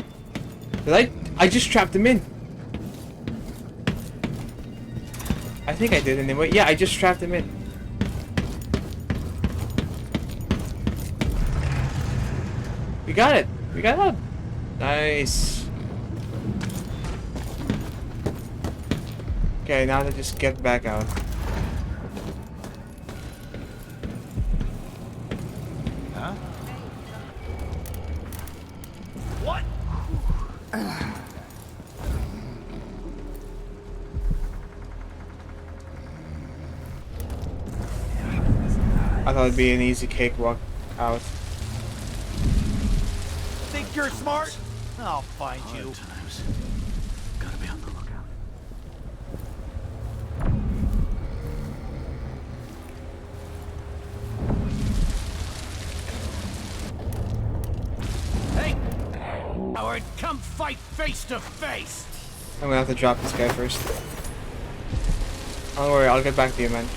Did I just trapped him in. I think I did anyway. Yeah, I just trapped him in. We got it. We got it. Nice. Okay, now to just get back out. Huh? What? I thought it'd be an easy cakewalk out. Think you're smart? I'll find you. Times. Gotta be on the lookout. Hey! Howard, come fight face to face! I'm gonna have to drop this guy first. Don't worry, I'll get back to you, man.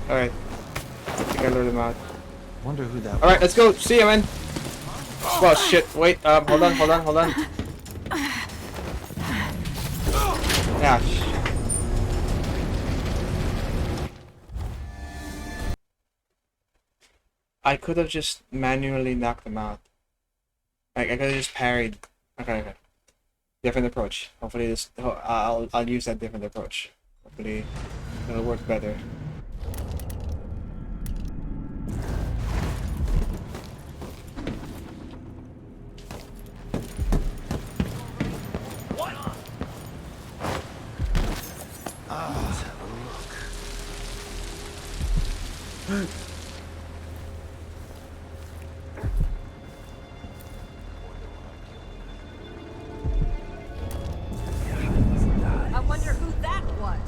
Alright. I think I lured him out. Wonder who that Alright, let's go. See ya, man. Well, shit. Wait, hold on. Yeah, I could have just manually knocked him out. Like, I could have just parried. Okay. Different approach. Hopefully this... I'll use that different approach. Hopefully it'll work better. Let's have a look. I wonder who that was.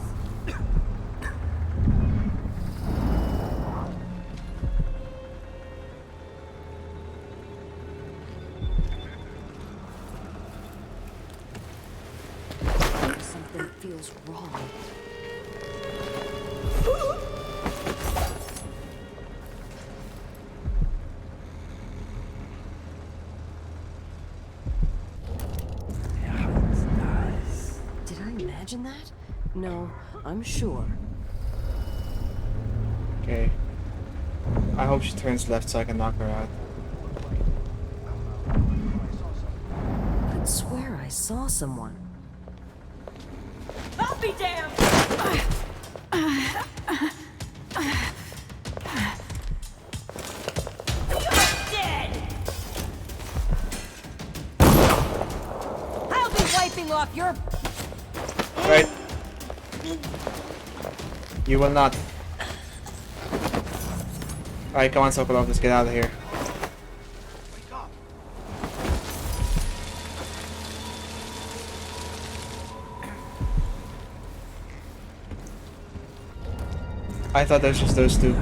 Something feels wrong. Did I imagine that? No, I'm sure. Okay. I hope she turns left so I can knock her out. Could swear I saw someone. I'll be damned! You're dead! I'll be wiping off your... Right. You will not. Alright, come on, Sokolov, let's get out of here. I thought there was just those two.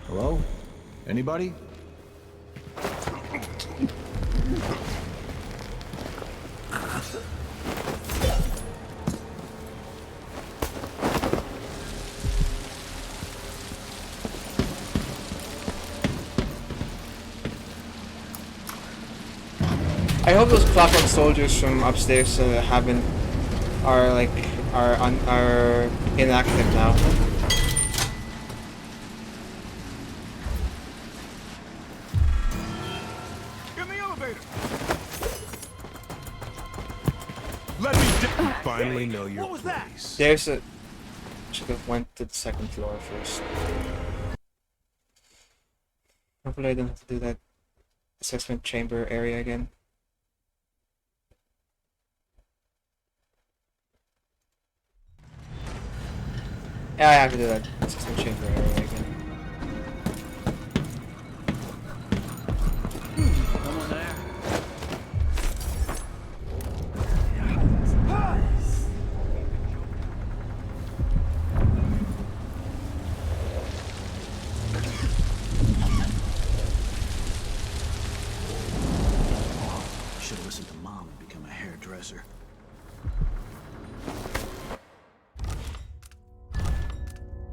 Hello? Anybody? I hope those platform soldiers from upstairs are inactive now. In the elevator. Let me finally know your place. There's a. Should have went to the second floor first. Hopefully I don't have to do that assessment chamber area again. Yeah, I have to do that assessment chamber area again. Someone there? Should have listened to Mom and become a hairdresser.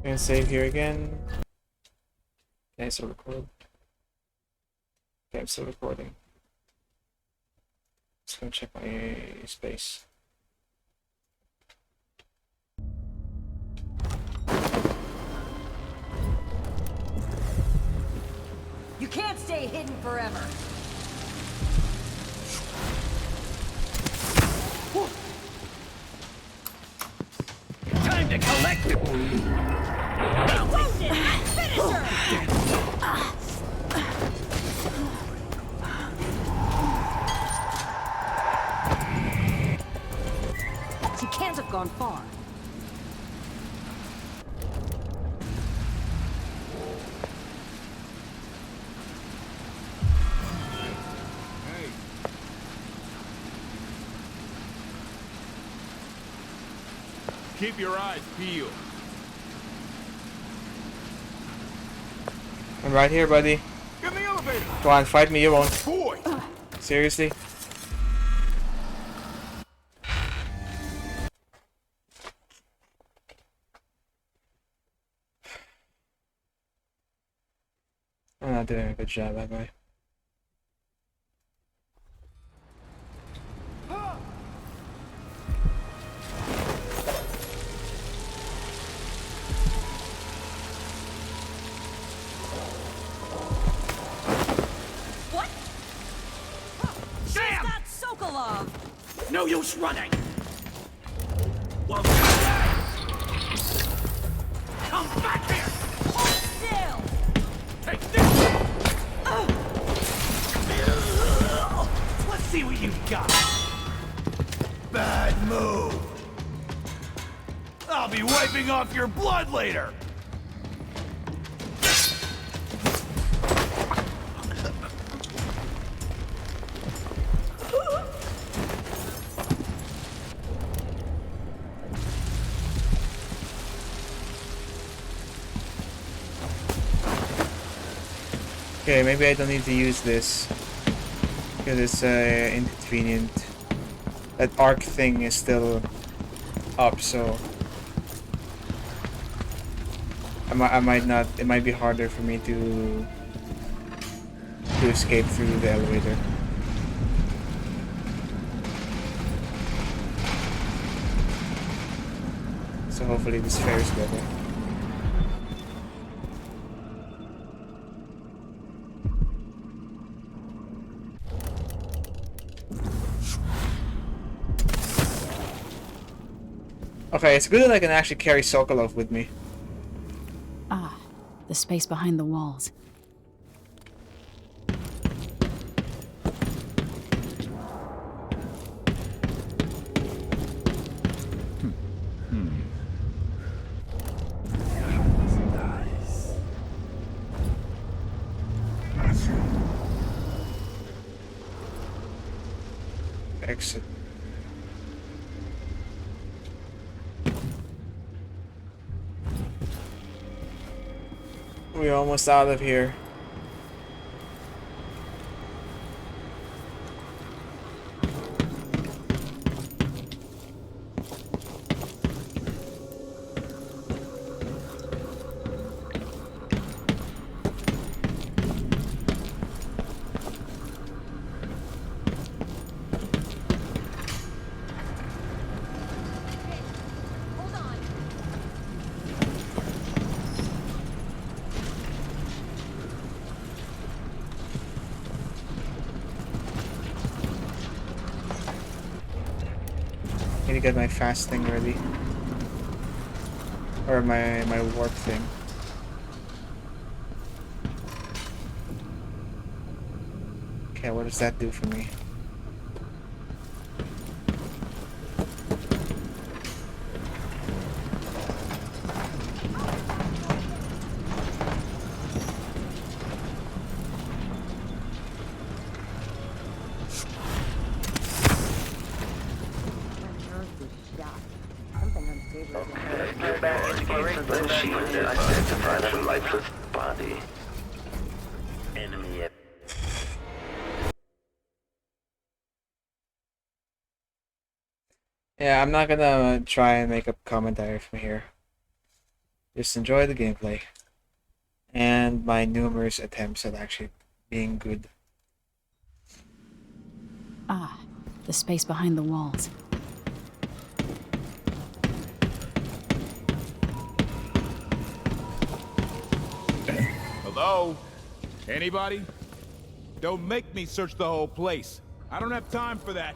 Gonna save here again. Can I still record? Okay, I'm still recording. Just gonna check my space. You can't stay hidden forever. Time to collect it! Wounded! Finish her! She can't have gone far. Keep your eyes peeled. I'm right here, buddy. In the elevator. Go on, fight me, you won't. Boy. Seriously? I'm not doing a good job, am I? No use running! Well, come back here! Hold still! Take this! Let's see what you've got! Bad move! I'll be wiping off your blood later! Okay, maybe I don't need to use this because it's inconvenient. That arc thing is still up, so I might not. It might be harder for me to escape through the elevator. So hopefully this fares better. Okay, it's good that I can actually carry Sokolov with me. Ah, the space behind the walls. Exit. We're almost out of here. me get my fast thing ready. Or my warp thing. Okay, what does that do for me? Identify the lifeless body. Enemy. Yeah, I'm not gonna try and make a commentary from here. Just enjoy the gameplay. And my numerous attempts at actually being good. Ah, the space behind the walls. Hello? Anybody? Don't make me search the whole place. I don't have time for that.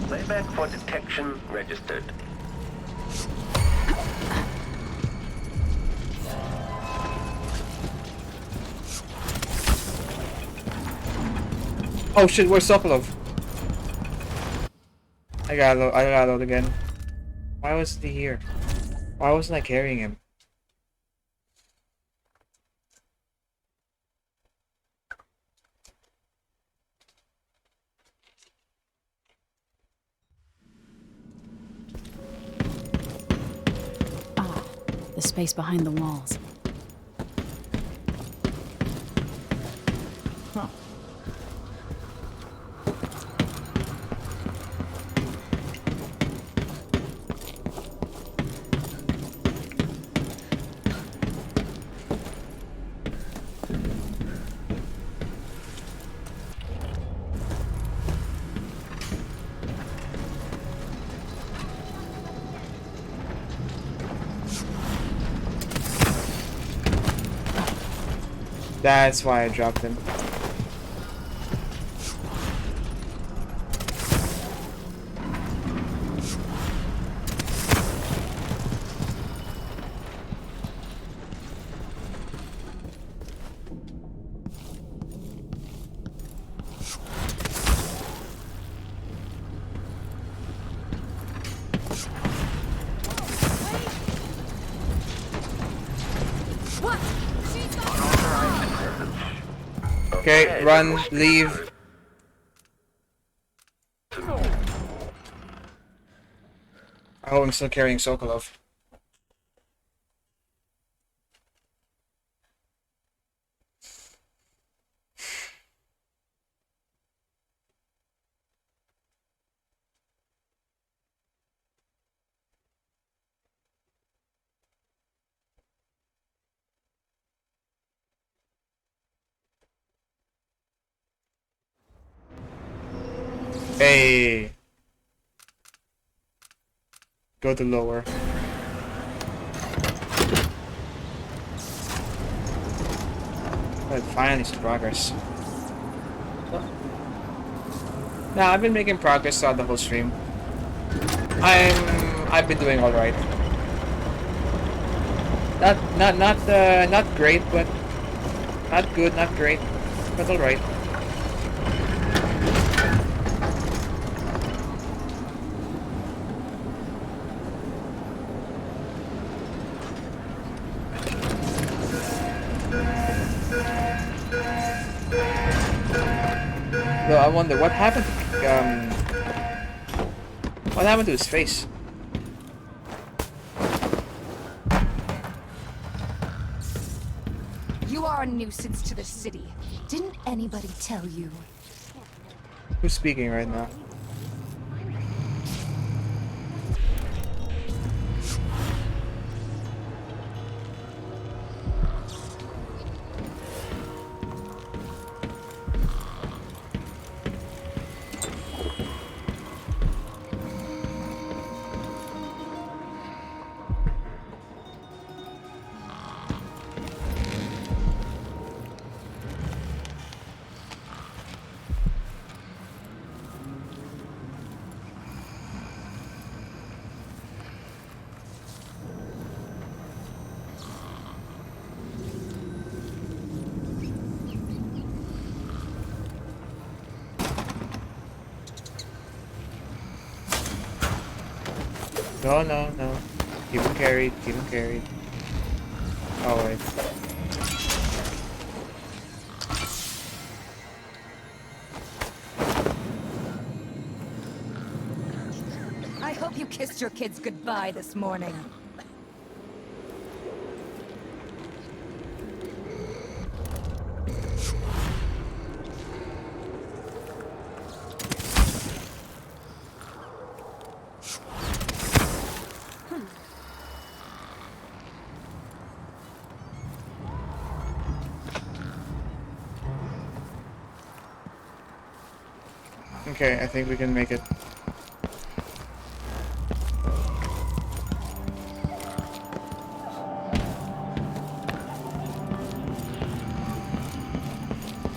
Playback for detection registered. Oh shit, where's Sokolov? I gotta load again. Why wasn't he here? Why wasn't I carrying him? Ah, the space behind the walls. Huh. That's why I dropped him. Okay, run, leave. Oh, I'm still carrying Sokolov. Hey. Go to lower. But finally some progress. Nah, I've been making progress throughout the whole stream. I've been doing all right. Not great, but not good, not great, but all right. No, I wonder what happened to what happened to his face? You are a nuisance to the city. Didn't anybody tell you? Who's speaking right now? No, no, no. Keep him carried, keep him carried. Oh, wait. I hope you kissed your kids goodbye this morning. Okay, I think we can make it.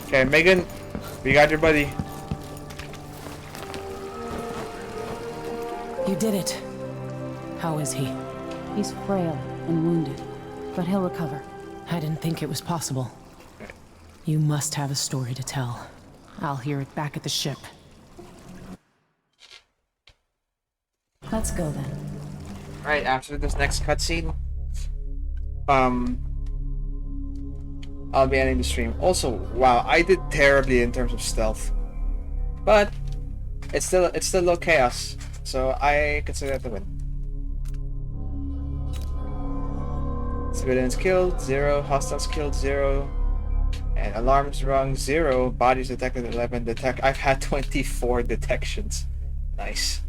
Okay, Megan, we got your buddy. You did it. How is he? He's frail and wounded, but he'll recover. I didn't think it was possible. You must have a story to tell. I'll hear it back at the ship. Let's go then. Alright, after this next cutscene, I'll be ending the stream. Also, wow, I did terribly in terms of stealth, but it's still low chaos, so I consider that the win. Civilians killed 0, hostiles killed 0, and alarms rung 0, bodies detected 11. I've had 24 detections. Nice.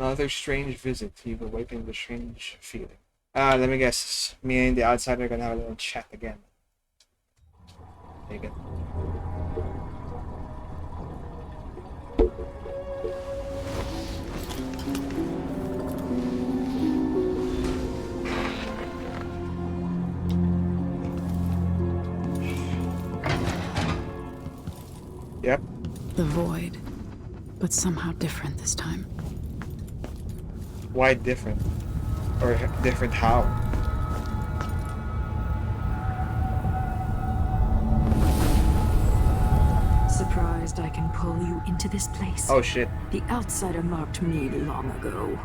Another strange visit. You've awakened the strange feeling. Let me guess. Me and the outsider are gonna have a little chat again. Take it. Yep. The void, but somehow different this time. Why different? Or different how? Surprised I can pull you into this place? Oh shit. The outsider marked me long ago.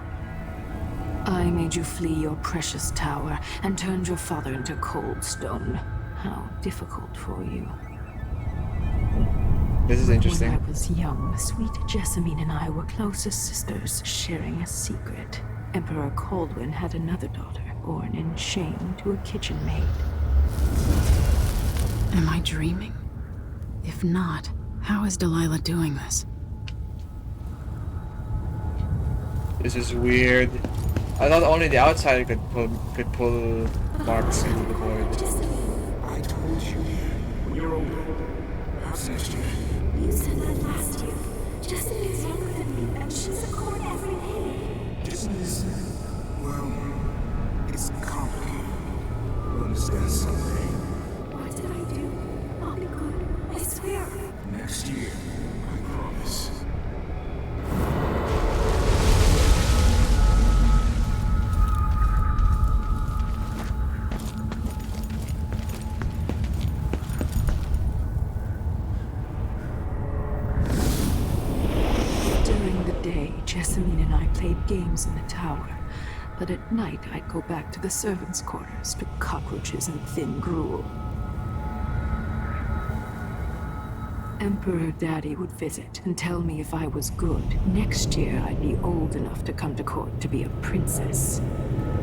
I made you flee your precious tower and turned your father into cold stone. How difficult for you. This is interesting. When I was young, sweet Jessamine and I were close as sisters, sharing a secret. Emperor Kaldwin had another daughter, born in shame to a kitchen maid. Am I dreaming? If not, how is Delilah doing this? This is weird. I thought only the outsider could pull marks into the void. I told you, when you're older, perhaps next year. You said that last year. Jessamine's younger than me, and she's a court every day. This is, well, it's complicated. You'll understand someday. What did I do? I'll be good. I swear. Next year, I promise. Jessamine and I played games in the tower, but at night I'd go back to the servants' quarters to cockroaches and thin gruel. Emperor Daddy would visit and tell me if I was good. Next year I'd be old enough to come to court to be a princess.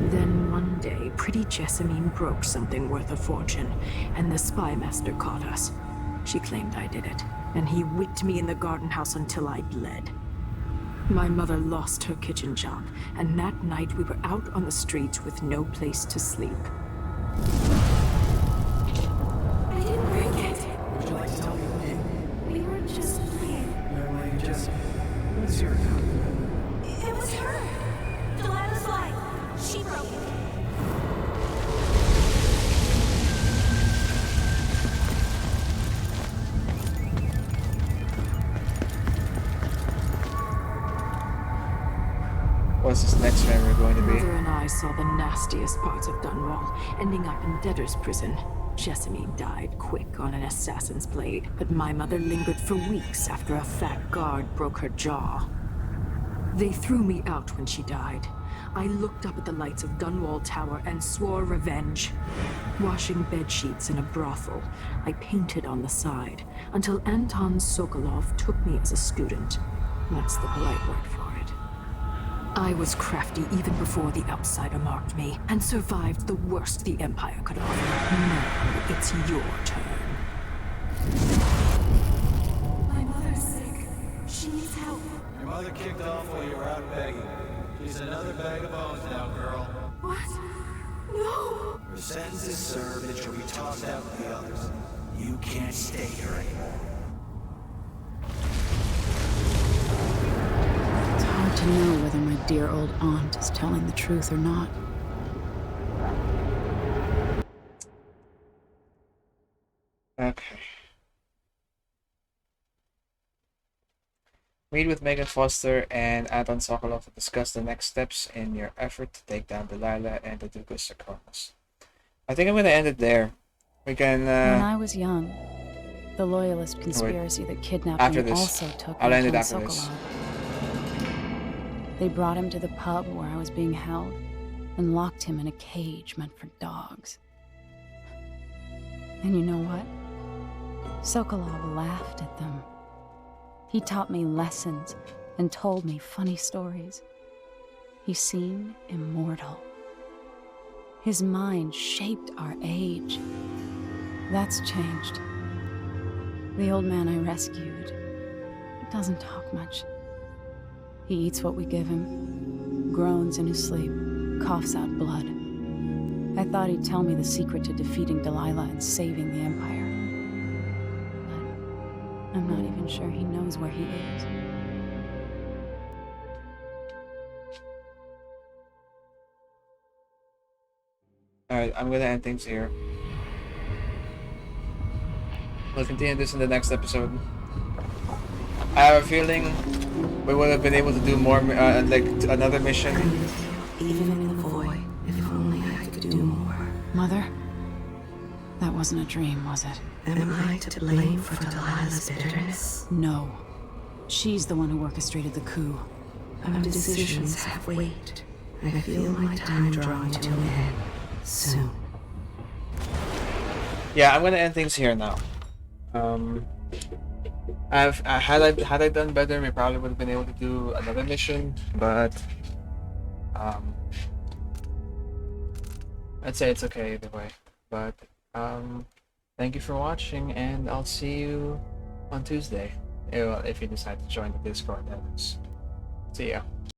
Then one day, pretty Jessamine broke something worth a fortune, and the spy master caught us. She claimed I did it, and he whipped me in the garden house until I bled. My mother lost her kitchen job, and that night we were out on the streets with no place to sleep. I didn't break it. Would you like to tell me who did? We were just playing. Young lady Jessamine. What's your account? It was her! Delilah's lie. She broke it. What's this next memory going to be? Mother and I saw the nastiest parts of Dunwall, ending up in debtor's prison. Jessamine died quick on an assassin's blade, but my mother lingered for weeks after a fat guard broke her jaw. They threw me out when she died. I looked up at the lights of Dunwall Tower and swore revenge. Washing bedsheets in a brothel, I painted on the side, until Anton Sokolov took me as a student. That's the polite word for it. I was crafty even before the outsider marked me, and survived the worst the Empire could offer. Now it's your turn. My mother's sick. She needs help. Your mother kicked off while you were out begging. She's another bag of bones now, girl. What? No! Her sentence is served and she'll be tossed out with the others. You can't stay here anymore. It's hard to know whether my dear old aunt is telling the truth or not. Okay. Meet with Megan Foster and Anton Sokolov to discuss the next steps in your effort to take down Delilah and the Duke of Sarkonos. I think I'm going to end it there. We can. When I was young, the loyalist conspiracy that kidnapped after me this. also took I'll end it Anton after this. Sokolov. They brought him to the pub where I was being held and locked him in a cage meant for dogs. And you know what? Sokolov laughed at them. He taught me lessons and told me funny stories. He seemed immortal. His mind shaped our age. That's changed. The old man I rescued doesn't talk much. He eats what we give him, groans in his sleep, coughs out blood. I thought he'd tell me the secret to defeating Delilah and saving the Empire. I'm not even sure he knows where he is. Alright, I'm gonna end things here. We'll continue this in the next episode. I have a feeling we would have been able to do more, like another mission. Even in the void, if only I could do more. Mother? That wasn't a dream, was it? Am I to blame for Delilah's bitterness? No. She's the one who orchestrated the coup. Our decisions have weight. I feel my time drawing to an end soon. Yeah, I'm gonna end things here now. Had I done better, we probably would have been able to do another mission, but I'd say it's okay either way. But thank you for watching, and I'll see you on Tuesday if you decide to join the Discord. See ya.